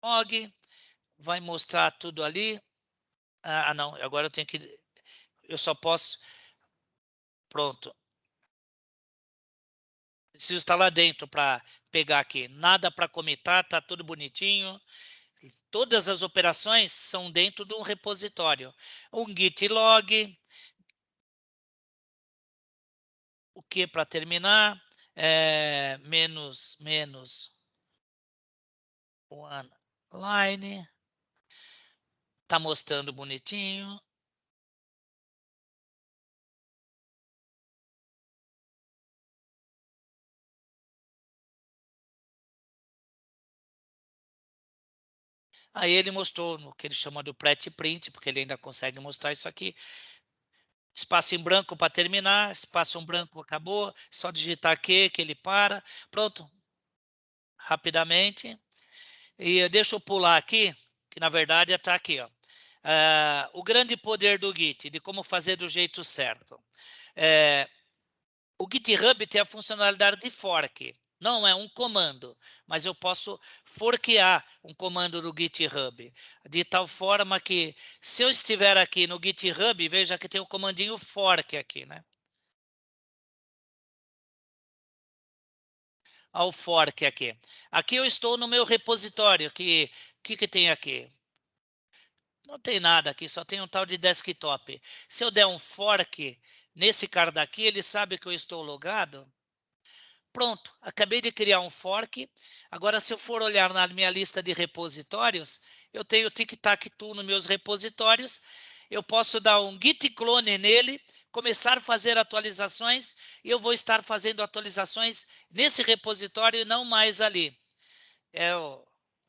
log, vai mostrar tudo ali. Não, agora eu só posso, pronto. Preciso estar lá dentro para pegar aqui. Nada para comitar, tá tudo bonitinho. Todas as operações são dentro de um repositório. Um git log. O que para terminar? Menos one line. Tá mostrando bonitinho. Aí ele mostrou no que ele chama do print, porque ele ainda consegue mostrar isso aqui. Espaço em branco para terminar, espaço em branco acabou, só digitar aqui que ele para. Pronto, rapidamente. E deixa eu pular aqui, que na verdade está aqui, ó. O grande poder do Git, de como fazer do jeito certo. O GitHub tem a funcionalidade de fork. Não é um comando, mas eu posso forquear um comando no GitHub, de tal forma que, se eu estiver aqui no GitHub, veja que tem o comandinho fork aqui, né? Olha o fork aqui. Aqui eu estou no meu repositório, que tem aqui? Não tem nada aqui, só tem um tal de desktop. Se eu der um fork nesse cara daqui, ele sabe que eu estou logado. Pronto, acabei de criar um fork. Agora, se eu for olhar na minha lista de repositórios, eu tenho o tic-tac-toe nos meus repositórios. Eu posso dar um git clone nele, começar a fazer atualizações, e eu vou estar fazendo atualizações nesse repositório e não mais ali.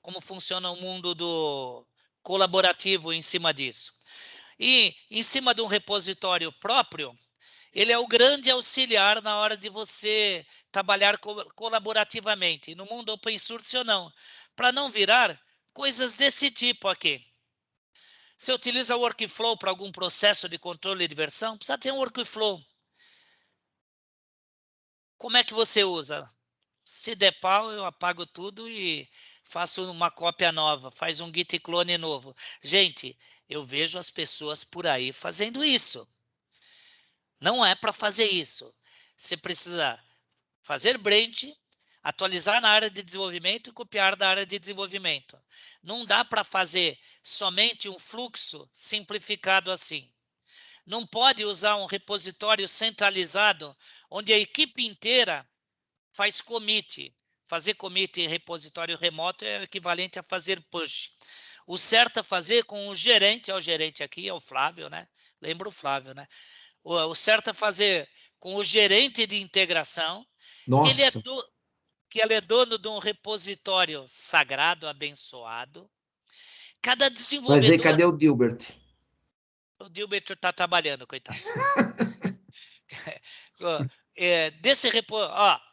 Como funciona o mundo do colaborativo em cima disso. E em cima de um repositório próprio, ele é o grande auxiliar na hora de você trabalhar colaborativamente. No mundo open source ou não. Para não virar coisas desse tipo aqui. Você utiliza o workflow para algum processo de controle de versão? Precisa ter um workflow. Como é que você usa? Se der pau, eu apago tudo e faço uma cópia nova. Faz um git clone novo. Gente, eu vejo as pessoas por aí fazendo isso. Não é para fazer isso. Você precisa fazer branch, atualizar na área de desenvolvimento e copiar da área de desenvolvimento. Não dá para fazer somente um fluxo simplificado assim. Não pode usar um repositório centralizado, onde a equipe inteira faz commit. Fazer commit em repositório remoto é equivalente a fazer push. O certo é fazer com o gerente, é o gerente aqui, é o Flávio, né? Lembra o Flávio, né? O certo é fazer com o gerente de integração, Nossa. que ele é dono de um repositório sagrado, abençoado. Cada Mas desenvolvedor... aí, cadê o Dilbert? O Dilbert está trabalhando, coitado.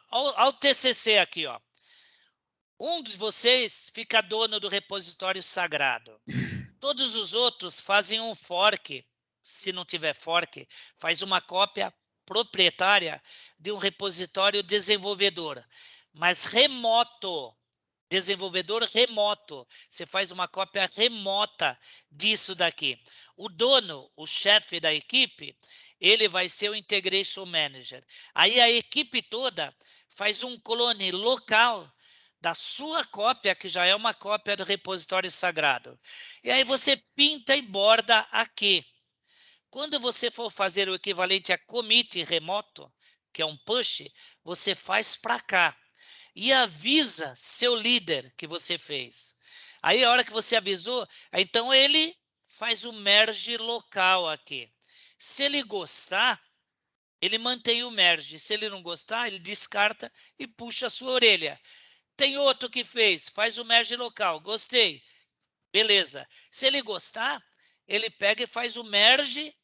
Olha o TCC aqui, ó. Um de vocês fica dono do repositório sagrado. Todos os outros fazem um fork. Se não tiver fork, faz uma cópia proprietária de um repositório desenvolvedor, mas remoto. Desenvolvedor remoto. Você faz uma cópia remota disso daqui. O dono, o chefe da equipe, ele vai ser o Integration Manager. Aí a equipe toda faz um clone local da sua cópia, que já é uma cópia do repositório sagrado. E aí você pinta e borda aqui. Quando você for fazer o equivalente a commit remoto, que é um push, você faz para cá. E avisa seu líder que você fez. Aí, a hora que você avisou, então ele faz o merge local aqui. Se ele gostar, ele mantém o merge. Se ele não gostar, ele descarta e puxa a sua orelha. Tem outro que faz o merge local. Gostei. Beleza. Se ele gostar, ele pega e faz o merge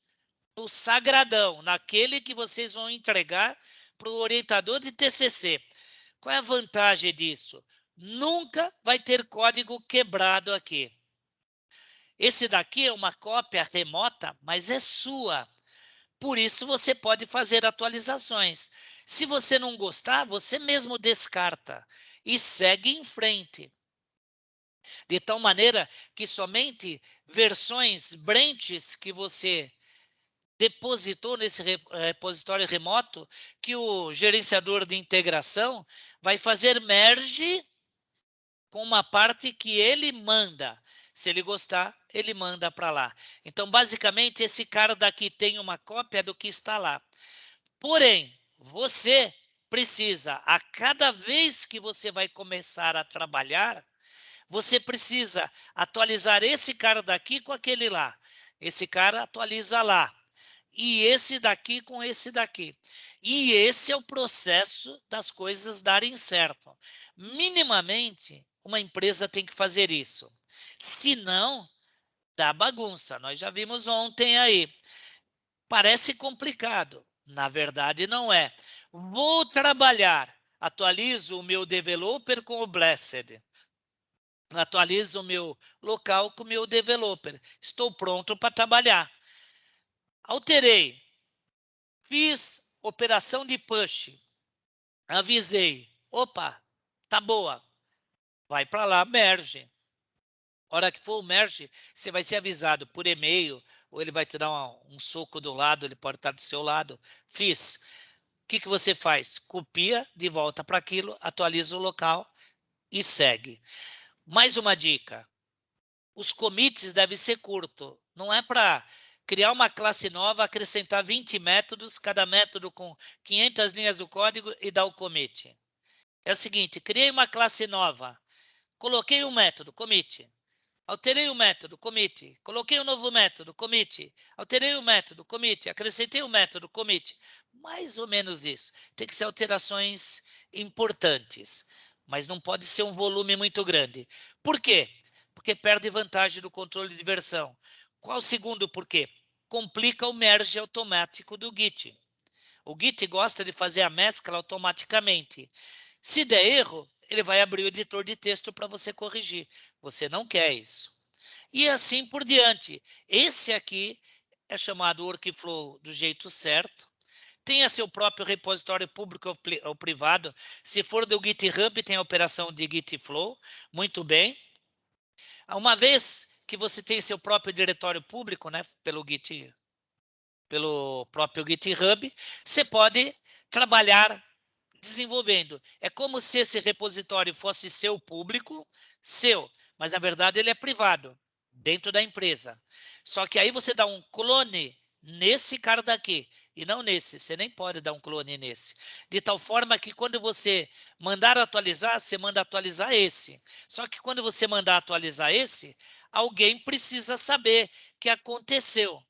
no sagradão, naquele que vocês vão entregar para o orientador de TCC. Qual é a vantagem disso? Nunca vai ter código quebrado aqui. Esse daqui é uma cópia remota, mas é sua. Por isso você pode fazer atualizações. Se você não gostar, você mesmo descarta e segue em frente. De tal maneira que somente versões branches que você depositou nesse repositório remoto, que o gerenciador de integração vai fazer merge com uma parte que ele manda. Se ele gostar, ele manda para lá. Então, basicamente, esse cara daqui tem uma cópia do que está lá. Porém, você precisa, a cada vez que você vai começar a trabalhar, você precisa atualizar esse cara daqui com aquele lá. Esse cara atualiza lá. E esse daqui com esse daqui. E esse é o processo das coisas darem certo. Minimamente, uma empresa tem que fazer isso. Se não, dá bagunça. Nós já vimos ontem aí. Parece complicado. Na verdade, não é. Vou trabalhar. Atualizo o meu developer com o Blessed. Atualizo o meu local com o meu developer. Estou pronto para trabalhar. Alterei. Fiz operação de push. Avisei. Opa, tá boa. Vai para lá, merge. Hora que for o merge, você vai ser avisado por e-mail, ou ele vai te dar um soco do lado, ele pode estar do seu lado. Fiz. O que você faz? Copia de volta para aquilo, atualiza o local e segue. Mais uma dica. Os commits devem ser curtos. Não é para criar uma classe nova, acrescentar 20 métodos, cada método com 500 linhas do código e dar o commit. É o seguinte, criei uma classe nova, coloquei um método, commit. Alterei o método, commit. Coloquei um novo método, commit. Alterei o método, commit. Acrescentei o método, commit. Mais ou menos isso. Tem que ser alterações importantes, mas não pode ser um volume muito grande. Por quê? Porque perde vantagem do controle de versão. Qual o segundo porquê? Complica o merge automático do Git. O Git gosta de fazer a mescla automaticamente. Se der erro, ele vai abrir o editor de texto para você corrigir. Você não quer isso. E assim por diante. Esse aqui é chamado workflow do jeito certo. Tenha seu próprio repositório público ou privado. Se for do GitHub, tem a operação de Gitflow. Muito bem. Uma vez que você tem seu próprio diretório público, né, pelo próprio GitHub, você pode trabalhar desenvolvendo. É como se esse repositório fosse seu público, seu, mas na verdade ele é privado, dentro da empresa. Só que aí você dá um clone nesse cara daqui, e não nesse, você nem pode dar um clone nesse. De tal forma que quando você mandar atualizar, você manda atualizar esse. Só que quando você mandar atualizar esse, alguém precisa saber que aconteceu.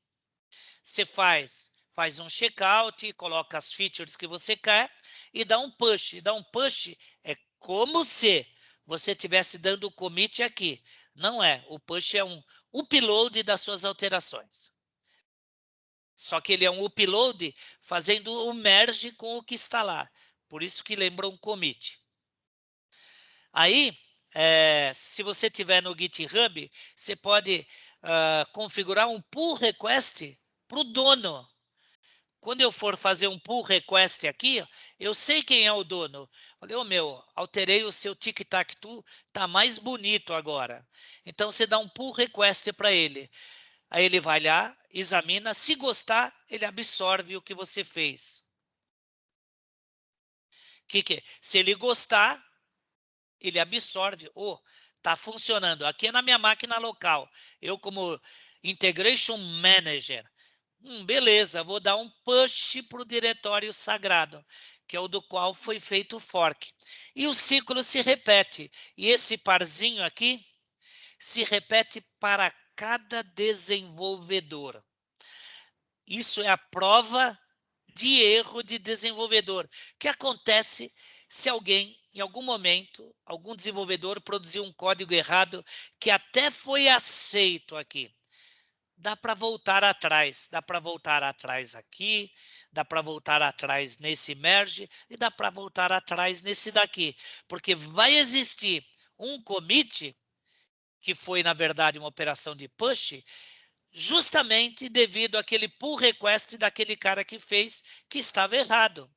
Você faz faz um checkout, coloca as features que você quer e dá um push. Dar um push é como se você estivesse dando o commit aqui. Não é. O push é um upload das suas alterações. Só que ele é um upload fazendo o merge com o que está lá. Por isso que lembra um commit. Aí, se você tiver no GitHub, você pode configurar um pull request para o dono. Quando eu for fazer um pull request aqui, eu sei quem é o dono. Falei, alterei o seu tic-tac-toe, está mais bonito agora. Então, você dá um pull request para ele. Aí ele vai lá, examina. Se gostar, ele absorve o que você fez. Se ele gostar, ele absorve. Está funcionando. Aqui é na minha máquina local. Eu, como Integration Manager, beleza, vou dar um push para o diretório sagrado, que é o do qual foi feito o fork. E o ciclo se repete. E esse parzinho aqui se repete para cada desenvolvedor. Isso é a prova de erro de desenvolvedor. O que acontece se alguém, em algum momento, algum desenvolvedor produziu um código errado que até foi aceito aqui? Dá para voltar atrás. Dá para voltar atrás aqui, dá para voltar atrás nesse merge e dá para voltar atrás nesse daqui. Porque vai existir um commit, que foi, na verdade, uma operação de push, justamente devido àquele pull request daquele cara que fez, que estava errado.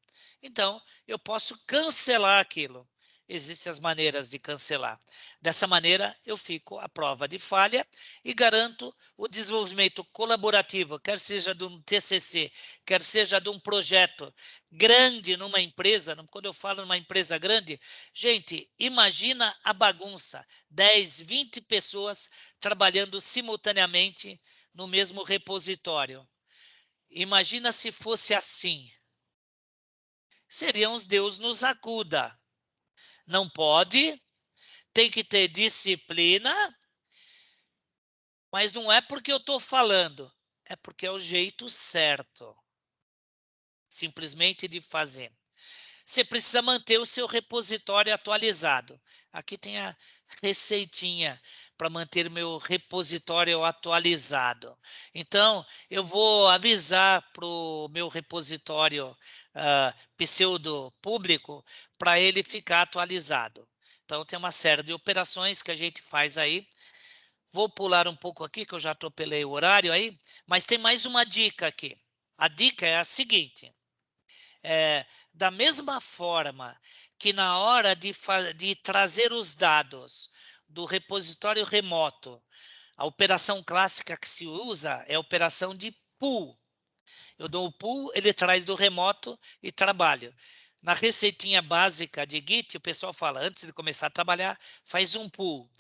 Então, eu posso cancelar aquilo. Existem as maneiras de cancelar. Dessa maneira, eu fico à prova de falha e garanto o desenvolvimento colaborativo, quer seja de um TCC, quer seja de um projeto grande numa empresa. Quando eu falo numa empresa grande, gente, imagina a bagunça. 10, 20 pessoas trabalhando simultaneamente no mesmo repositório. Imagina se fosse assim. Seriam os Deus nos acuda. Não pode, tem que ter disciplina, mas não é porque eu estou falando, é porque é o jeito certo, simplesmente de fazer. Você precisa manter o seu repositório atualizado. Aqui tem a receitinha para manter meu repositório atualizado. Então, eu vou avisar para o meu repositório pseudo público para ele ficar atualizado. Então, tem uma série de operações que a gente faz aí. Vou pular um pouco aqui, que eu já atropelei o horário aí, mas tem mais uma dica aqui. A dica é a seguinte. Da mesma forma que na hora de trazer os dados do repositório remoto, a operação clássica que se usa é a operação de pull. Eu dou o pull, ele traz do remoto e trabalho. Na receitinha básica de Git, o pessoal fala, antes de começar a trabalhar, faz um pull.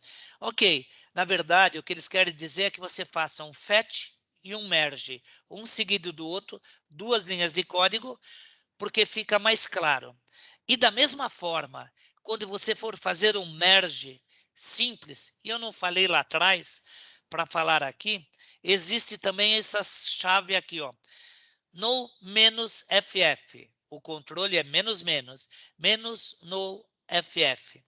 Ok, na verdade, o que eles querem dizer é que você faça um fetch e um merge, um seguido do outro, 2 linhas de código, porque fica mais claro. E da mesma forma, quando você for fazer um merge simples, e eu não falei lá atrás, para falar aqui, existe também essa chave aqui, ó, no menos FF. O controle é menos no FF.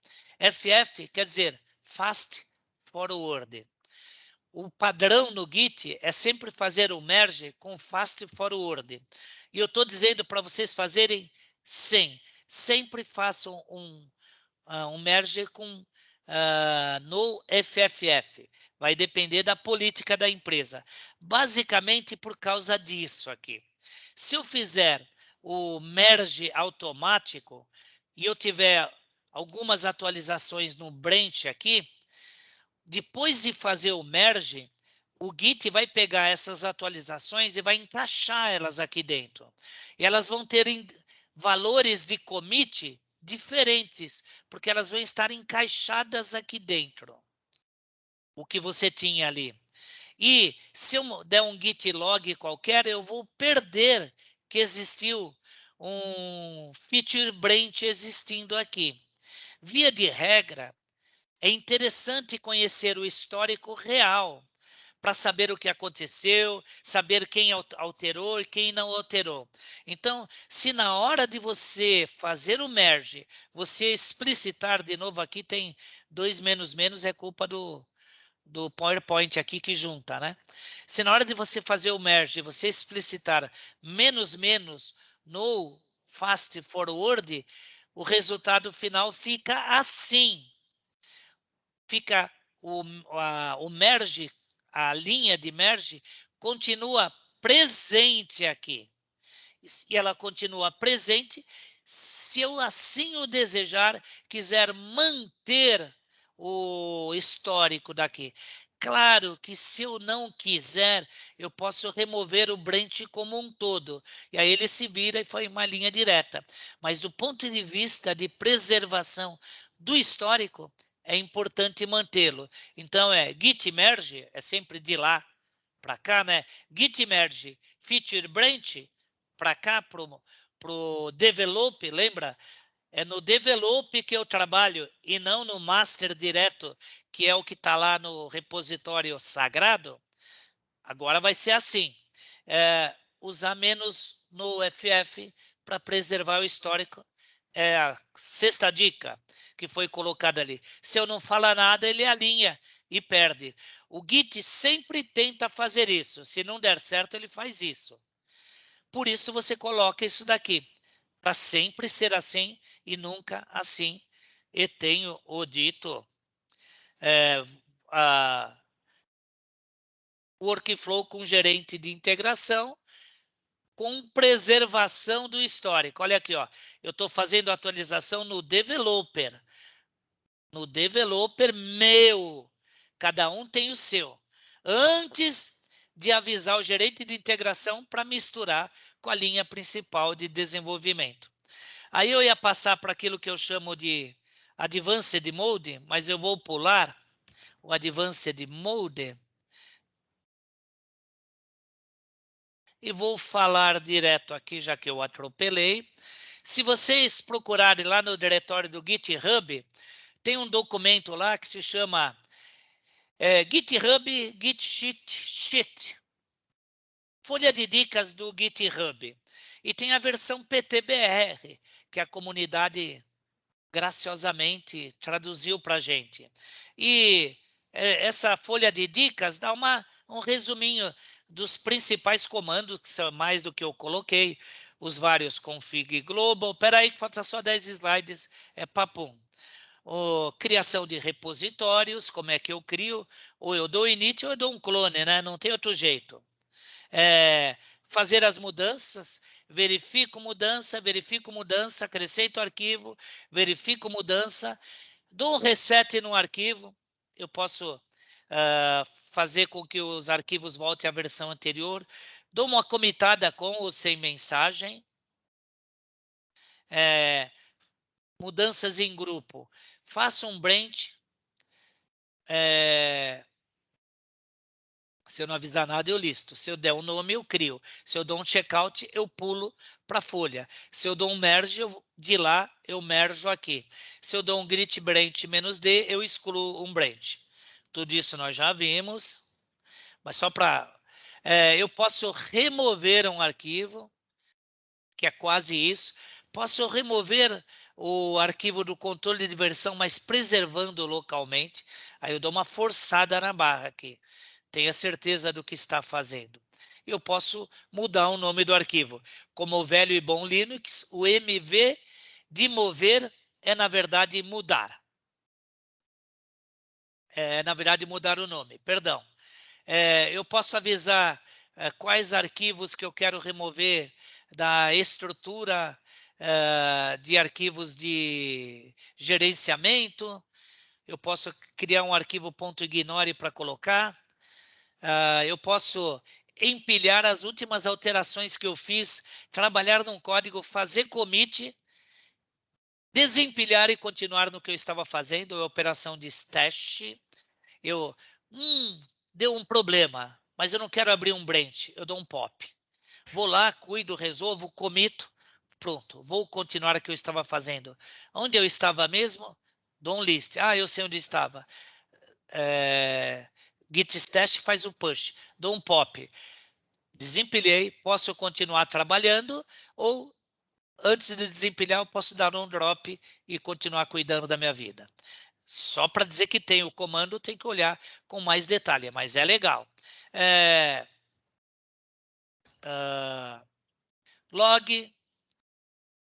FF quer dizer fast forward. O padrão no Git é sempre fazer o merge com fast forward. E eu estou dizendo para vocês fazerem sem. Sempre façam um merge com no FFF. Vai depender da política da empresa. Basicamente por causa disso aqui. Se eu fizer o merge automático e eu tiver algumas atualizações no branch aqui, depois de fazer o merge, o Git vai pegar essas atualizações e vai encaixar elas aqui dentro. E elas vão ter valores de commit diferentes, porque elas vão estar encaixadas aqui dentro. O que você tinha ali. E se eu der um git log qualquer, eu vou perder que existiu um feature branch existindo aqui. Via de regra, é interessante conhecer o histórico real, para saber o que aconteceu, saber quem alterou e quem não alterou. Então, se na hora de você fazer o merge, você explicitar, de novo aqui tem 2 menos menos, é culpa do PowerPoint aqui que junta, né? Se na hora de você fazer o merge, você explicitar menos menos no fast forward, o resultado final fica assim. Fica o merge, a linha de merge, continua presente aqui. E ela continua presente se eu assim o desejar, quiser manter o histórico daqui. Claro que se eu não quiser, eu posso remover o branch como um todo. E aí ele se vira e foi uma linha direta. Mas do ponto de vista de preservação do histórico, é importante mantê-lo. Então, git merge, é sempre de lá para cá, né? Git merge, feature branch, para cá, para o develop, lembra? É no develop que eu trabalho e não no master direto, que é o que está lá no repositório sagrado. Agora vai ser assim. Usar menos no FF para preservar o histórico. É a 6ª dica que foi colocada ali. Se eu não falar nada, ele alinha e perde. O Git sempre tenta fazer isso. Se não der certo, ele faz isso. Por isso você coloca isso daqui, para sempre ser assim e nunca assim. E tenho o dito, workflow com gerente de integração, com preservação do histórico. Olha aqui, ó, eu estou fazendo atualização no developer. No developer meu. Cada um tem o seu. Antes de avisar o gerente de integração para misturar com a linha principal de desenvolvimento. Aí eu ia passar para aquilo que eu chamo de Advanced Mode, mas eu vou pular o Advanced Mode e vou falar direto aqui, já que eu atropelei. Se vocês procurarem lá no diretório do GitHub, tem um documento lá que se chama GitHub Git Sheet. Folha de dicas do GitHub. E tem a versão PTBR, que a comunidade graciosamente traduziu para a gente. E essa folha de dicas dá um resuminho dos principais comandos, que são mais do que eu coloquei, os vários config global. Espera aí que falta só 10 slides, é papum. Criação de repositórios, como é que eu crio? Ou eu dou init ou eu dou um clone, né? Não tem outro jeito. Fazer as mudanças, verifico mudança, acrescento arquivo, verifico mudança, dou um reset no arquivo, eu posso fazer com que os arquivos voltem à versão anterior, dou uma comitada com ou sem mensagem, mudanças em grupo, faço um branch, se eu não avisar nada, eu listo. Se eu der um nome, eu crio. Se eu dou um checkout, eu pulo para a folha. Se eu dou um merge, de lá eu merjo aqui. Se eu dou um git branch -d, eu excluo um branch. Tudo isso nós já vimos. Mas só para... eu posso remover um arquivo, que é quase isso. Posso remover o arquivo do controle de versão, mas preservando localmente. Aí eu dou uma forçada na barra aqui. Tenha certeza do que está fazendo. Eu posso mudar o nome do arquivo. Como o velho e bom Linux, o MV de mover é, na verdade, mudar. Na verdade, mudar o nome, perdão. Eu posso avisar quais arquivos que eu quero remover da estrutura de arquivos de gerenciamento. Eu posso criar um arquivo .ignore para colocar. Eu posso empilhar as últimas alterações que eu fiz, trabalhar num código, fazer commit, desempilhar e continuar no que eu estava fazendo, a operação de stash. Deu um problema, mas eu não quero abrir um branch, eu dou um pop. Vou lá, cuido, resolvo, comito, pronto, vou continuar o que eu estava fazendo. Onde eu estava mesmo? Dou um list. Eu sei onde estava. Git stash faz o push, dou um pop. Desempilhei, posso continuar trabalhando ou antes de desempilhar eu posso dar um drop e continuar cuidando da minha vida. Só para dizer que tem o comando, tem que olhar com mais detalhe, mas é legal. Log,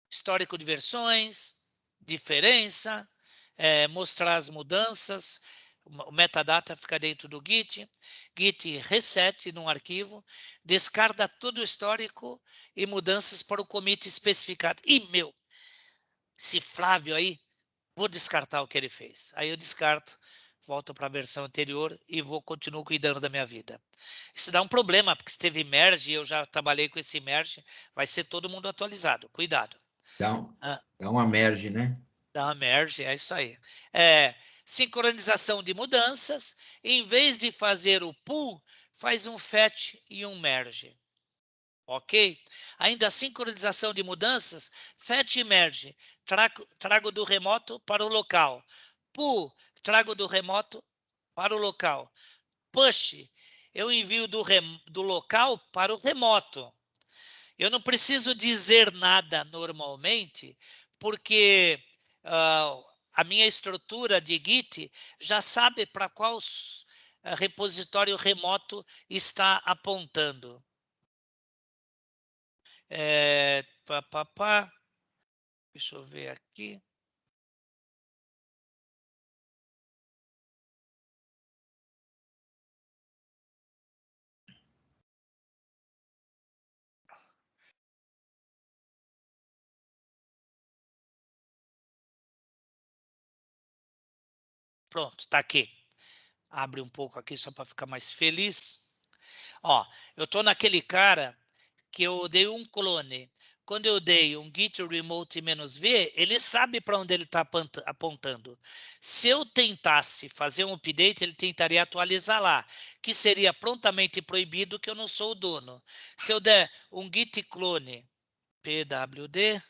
histórico de versões, diferença, mostrar as mudanças, o metadata fica dentro do Git, Git reset num arquivo, descarta todo o histórico e mudanças para o commit especificado. Ih, meu, esse Flávio aí, vou descartar o que ele fez. Aí eu descarto, volto para a versão anterior e continuo cuidando da minha vida. Isso dá um problema, porque se teve merge, eu já trabalhei com esse merge, vai ser todo mundo atualizado. Cuidado. Dá uma merge, né? Dá uma merge, é isso aí. Sincronização de mudanças. Em vez de fazer o pull, faz um fetch e um merge. Ok? Ainda a sincronização de mudanças, fetch e merge. Trago do remoto para o local. Pull, trago do remoto para o local. Push, eu envio do local para o remoto. Eu não preciso dizer nada normalmente, porque a minha estrutura de Git já sabe para qual repositório remoto está apontando. Deixa eu ver aqui. Pronto, está aqui. Abre um pouco aqui só para ficar mais feliz. Ó, eu estou naquele cara que eu dei um clone. Quando eu dei um git remote -v, ele sabe para onde ele está apontando. Se eu tentasse fazer um update, ele tentaria atualizar lá, que seria prontamente proibido, que eu não sou o dono. Se eu der um git clone pwd,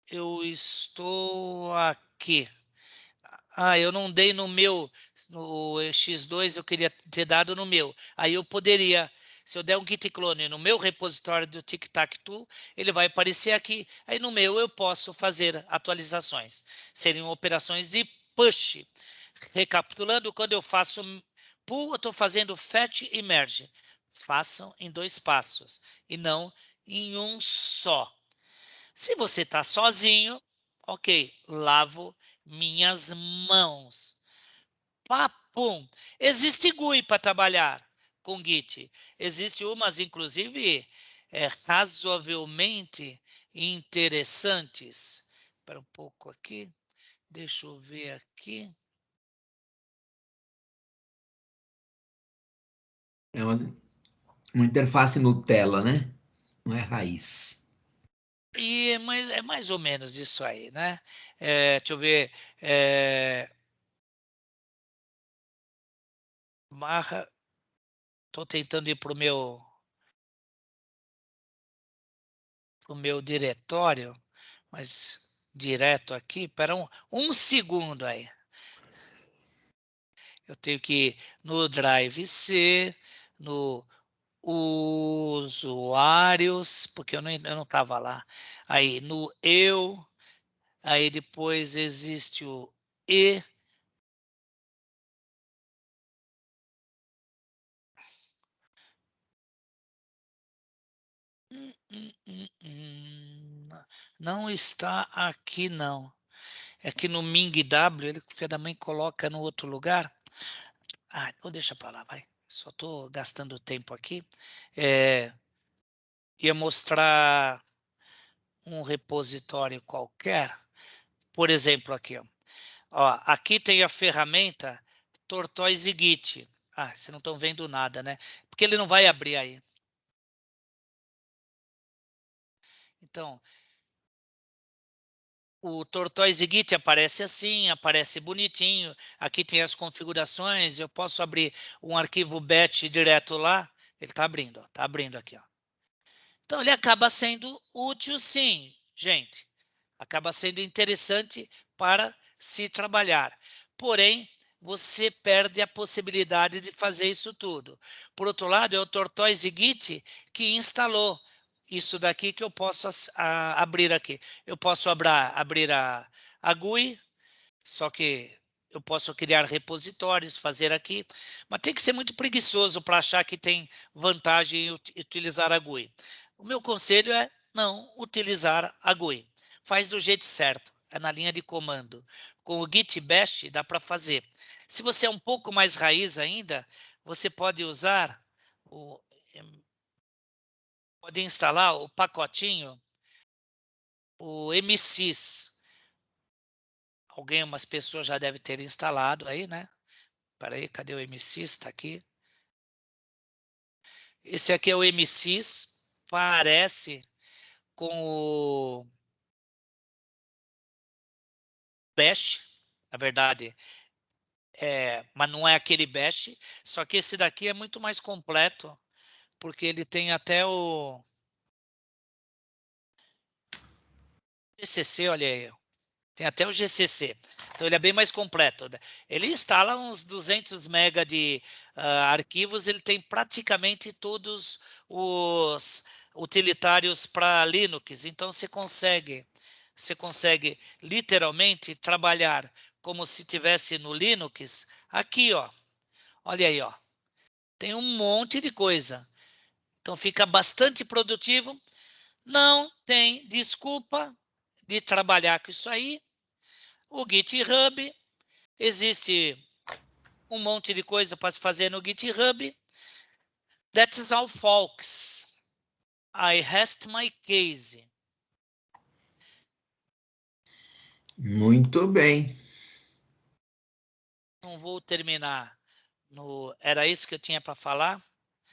eu estou aqui. Eu não dei no meu, no X2, eu queria ter dado no meu. Aí eu poderia, se eu der um git clone no meu repositório do Tic-Tac-Toe, ele vai aparecer aqui. Aí no meu eu posso fazer atualizações. Seriam operações de push. Recapitulando, quando eu faço pull, eu estou fazendo fetch e merge. Façam em 2 passos e não em um só. Se você está sozinho, ok, lavo minhas mãos. Papum. Existe GUI para trabalhar com Git. Existe umas, inclusive, razoavelmente interessantes. Espera um pouco aqui. Deixa eu ver aqui. É uma interface Nutella, né? Não é raiz. Mas é mais ou menos isso aí, né? Deixa eu ver. Estou tentando ir para o meu diretório, mas direto aqui. Espera um segundo aí. Eu tenho que ir no Drive C, no usuários, porque eu não estava lá. Aí no eu, aí depois existe o e. Não está aqui, não. É que no Ming W, ele, filho da mãe, coloca no outro lugar. Vou deixar para lá, vai. Só estou gastando tempo aqui. Ia mostrar um repositório qualquer. Por exemplo, aqui. Aqui tem a ferramenta Tortoise Git. Vocês não estão vendo nada, né? Porque ele não vai abrir aí. Então, o Tortoise Git aparece assim, aparece bonitinho. Aqui tem as configurações. Eu posso abrir um arquivo batch direto lá. Ele está abrindo, está abrindo aqui. Então, ele acaba sendo útil, sim, gente. Acaba sendo interessante para se trabalhar. Porém, você perde a possibilidade de fazer isso tudo. Por outro lado, é o Tortoise Git que instalou isso daqui que eu posso abrir aqui. Eu posso abrir a GUI, só que eu posso criar repositórios, fazer aqui, mas tem que ser muito preguiçoso para achar que tem vantagem em utilizar a GUI. O meu conselho é não utilizar a GUI. Faz do jeito certo, é na linha de comando. Com o Git Bash dá para fazer. Se você é um pouco mais raiz ainda, você pode usar, pode instalar o pacotinho, o MSys. Umas pessoas já devem ter instalado aí, né? Espera aí, cadê o MSys? Está aqui. Esse aqui é o MSys, parece com o Bash, na verdade, mas não é aquele Bash, só que esse daqui é muito mais completo, porque ele tem até o GCC, olha aí, tem até o GCC. Então, ele é bem mais completo. Ele instala uns 200 MB de arquivos, ele tem praticamente todos os utilitários para Linux. Então, você consegue literalmente trabalhar como se tivesse no Linux. Aqui, ó, olha aí, ó, tem um monte de coisa. Então, fica bastante produtivo. Não tem desculpa de trabalhar com isso aí. O GitHub, existe um monte de coisa para se fazer no GitHub. That's all, folks. I rest my case. Muito bem. Não vou terminar. Era isso que eu tinha para falar.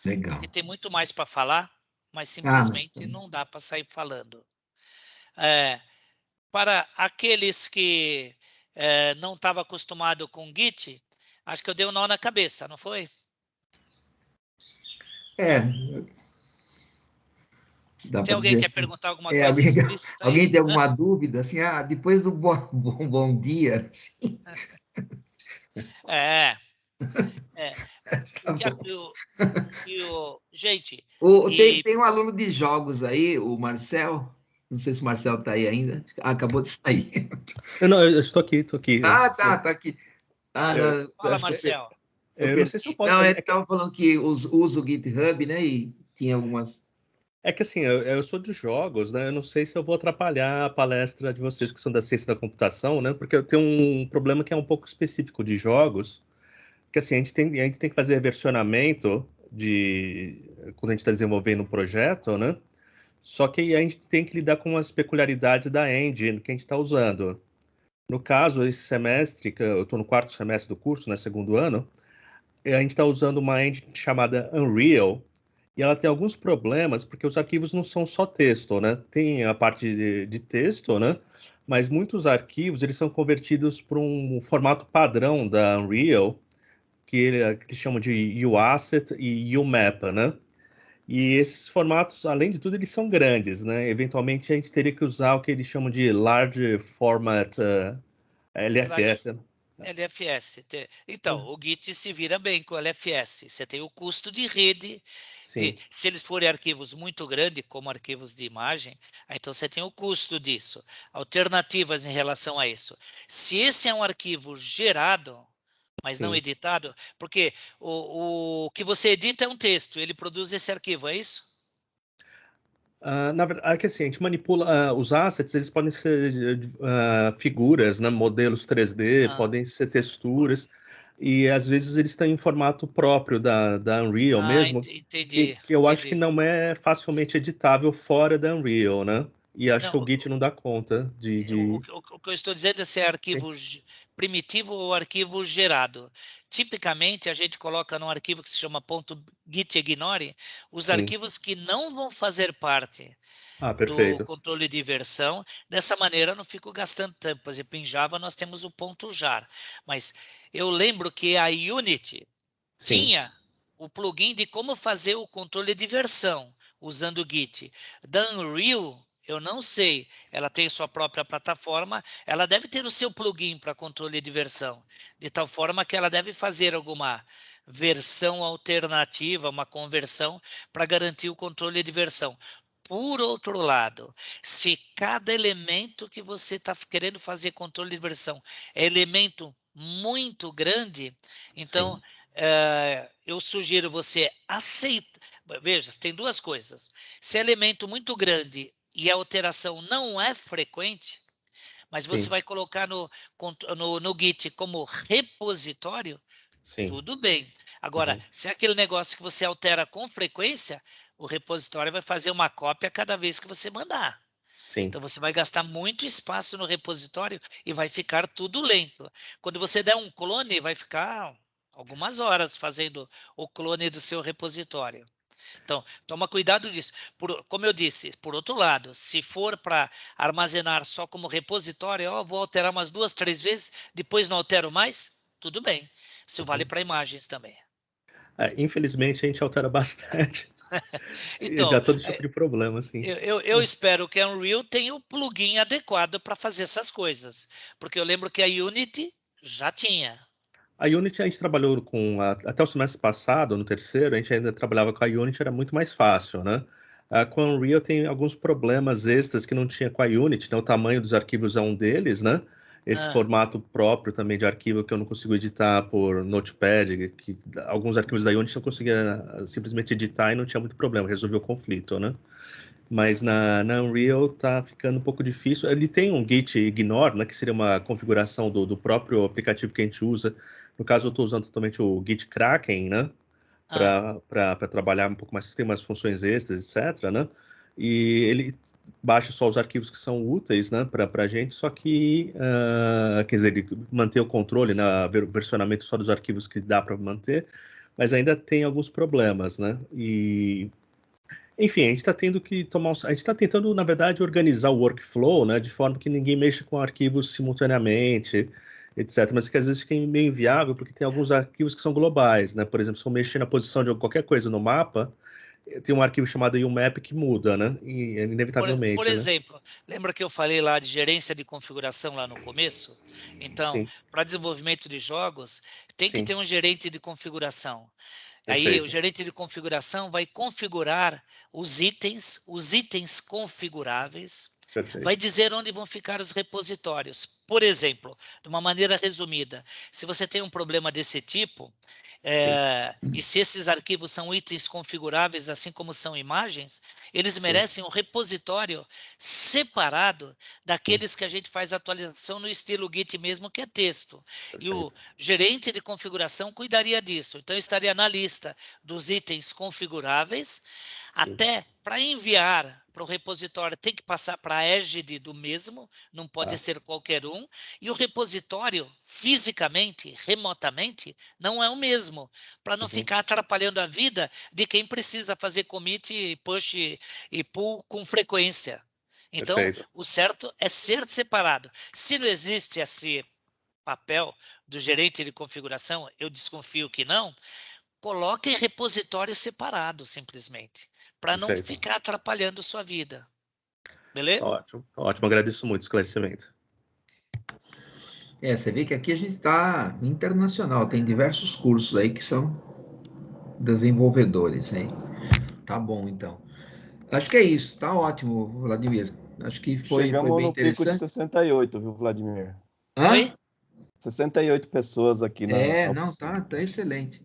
Legal. Porque tem muito mais para falar, mas Mas simplesmente não dá para sair falando. Para aqueles que não estavam acostumados com Git, acho que eu dei um nó na cabeça, não foi? Dá Tem para alguém dizer que quer assim. perguntar alguma coisa explícita aí? Alguém tem alguma dúvida? Assim, depois do bom dia. Assim. É. Tá bom. Gente, Tem um aluno de jogos aí, o Marcel. Não sei se o Marcel está aí ainda. Acabou de sair. Não, eu estou aqui, estou aqui. Tá aqui. Eu, fala, Acho que Marcel. eu não sei se eu posso. Não, eu estava falando que usa o GitHub, né? E tinha algumas. É que assim, eu sou de jogos, né? Eu não sei se eu vou atrapalhar a palestra de vocês que são da ciência da computação, né? Porque eu tenho um problema que é um pouco específico de jogos, que assim, a gente tem que fazer versionamento quando a gente está desenvolvendo um projeto, né? Só que aí a gente tem que lidar com as peculiaridades da engine que a gente está usando. No caso, esse semestre, que eu estou no 4º semestre do curso, né? 2º ano, a gente está usando uma engine chamada Unreal, e ela tem alguns problemas, porque os arquivos não são só texto, né? Tem a parte de texto, né? Mas muitos arquivos, eles são convertidos para um formato padrão da Unreal, que eles chamam de UAsset e UMap, né? E esses formatos, além de tudo, eles são grandes, né? Eventualmente, a gente teria que usar o que eles chamam de Large Format LFS. LFS. Então, o Git se vira bem com o LFS. Você tem o custo de rede. Se eles forem arquivos muito grandes, como arquivos de imagem, então você tem o custo disso. Alternativas em relação a isso. Se esse é um arquivo gerado, mas não editado, porque o que você edita é um texto, ele produz esse arquivo, é isso? Na verdade, é que assim, a gente manipula os assets, eles podem ser figuras, né, modelos 3D, podem ser texturas, e às vezes eles estão em formato próprio da Unreal mesmo, entendi, que eu acho que não é facilmente editável fora da Unreal, né? E acho que o Git não dá conta de... O que eu estou dizendo é se é arquivo primitivo ou arquivo gerado. Tipicamente, a gente coloca num arquivo que se chama .gitignore os arquivos que não vão fazer parte do controle de versão. Dessa maneira, eu não fico gastando tempo. Por exemplo, em Java, nós temos o .jar. Mas eu lembro que a Unity tinha o plugin de como fazer o controle de versão usando o Git. Da Unreal, Eu não sei. Ela tem sua própria plataforma, ela deve ter o seu plugin para controle de versão, de tal forma que ela deve fazer alguma versão alternativa, uma conversão para garantir o controle de versão. Por outro lado, se cada elemento que você está querendo fazer controle de versão é elemento muito grande, então eu sugiro você aceitar. Veja, tem duas coisas. Se é elemento muito grande e a alteração não é frequente, mas você vai colocar no Git como repositório, tudo bem. Agora, se é aquele negócio que você altera com frequência, o repositório vai fazer uma cópia cada vez que você mandar. Então, você vai gastar muito espaço no repositório e vai ficar tudo lento. Quando você der um clone, vai ficar algumas horas fazendo o clone do seu repositório. Então, toma cuidado disso. Como eu disse, por outro lado, se for para armazenar só como repositório, eu vou alterar umas 2, 3 vezes, depois não altero mais, tudo bem. Isso vale para imagens também. Infelizmente, a gente altera bastante. Então, dá todo tipo de problema, assim. Eu espero que a Unreal tenha o plugin adequado para fazer essas coisas, porque eu lembro que a Unity já tinha. A Unity a gente trabalhou com, até o semestre passado, no terceiro, a gente ainda trabalhava com a Unity, era muito mais fácil, né? Com a Unreal tem alguns problemas extras que não tinha com a Unity, né? O tamanho dos arquivos é um deles, né? Esse formato próprio também de arquivo que eu não consigo editar por Notepad, que alguns arquivos da Unity eu conseguia simplesmente editar e não tinha muito problema, resolveu o conflito, né? Mas na Unreal tá ficando um pouco difícil. Ele tem um Git ignore, né, que seria uma configuração do próprio aplicativo que a gente usa. No caso, eu estou usando totalmente o Git Kraken, né, para trabalhar um pouco mais, tem umas funções extras, etc., né? E ele baixa só os arquivos que são úteis, né, para a gente, só que, quer dizer, ele manter o controle, né, o versionamento só dos arquivos que dá para manter, mas ainda tem alguns problemas, né? Enfim, a gente está tendo que tomar. A gente está tentando, na verdade, organizar o workflow, né, de forma que ninguém mexa com arquivos simultaneamente, etc. Mas que às vezes fica meio inviável, porque tem alguns arquivos que são globais, né? Por exemplo, se eu mexer na posição de qualquer coisa no mapa, tem um arquivo chamado UMap que muda, né? Inevitavelmente. Por exemplo, lembra que eu falei lá de gerência de configuração lá no começo? Então, para desenvolvimento de jogos, tem que ter um gerente de configuração. Aí o gerente de configuração vai configurar os itens configuráveis, vai dizer onde vão ficar os repositórios. Por exemplo, de uma maneira resumida, se você tem um problema desse tipo, e se esses arquivos são itens configuráveis, assim como são imagens, eles merecem um repositório separado daqueles que a gente faz atualização no estilo Git mesmo, que é texto. E o gerente de configuração cuidaria disso. Então, estaria na lista dos itens configuráveis, até para enviar para o repositório tem que passar para a égide do mesmo, não pode ser qualquer um, e o repositório, fisicamente, remotamente, não é o mesmo, para não ficar atrapalhando a vida de quem precisa fazer commit, push e pull com frequência. Então, o certo é ser separado. Se não existe esse papel do gerente de configuração, eu desconfio que não, coloque em repositório separado, simplesmente, para não ficar atrapalhando sua vida. Beleza? Ótimo, ótimo. Agradeço muito o esclarecimento. Você vê que aqui a gente está internacional, tem diversos cursos aí que são desenvolvedores, hein? Tá bom, então. Acho que é isso, tá ótimo, Vladimir. Acho que foi bem interessante. Chegamos no pico de 68, viu, Vladimir? Oi? 68 pessoas aqui na não, tá excelente.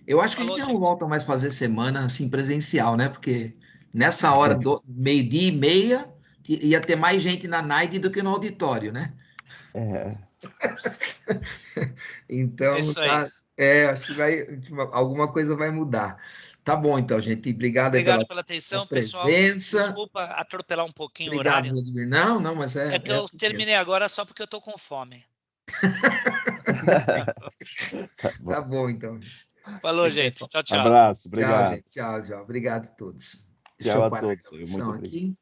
Eu acho que a gente não volta mais fazer semana assim presencial, né? Porque nessa hora do meio-dia e meia ia ter mais gente na night do que no auditório, né? Então, isso aí. acho que alguma coisa vai mudar. Tá bom, então, gente. Obrigado pela atenção, presença. pessoal. Desculpa atropelar um pouquinho o horário. Vladimir. Não, mas é que eu assim terminei mesmo. agora só porque eu tô com fome. Tá bom, então. Falou, gente. Tchau, tchau. Abraço, obrigado. Tchau, gente. Tchau. Obrigado a todos. Tchau a todos. Muito obrigado. Aqui.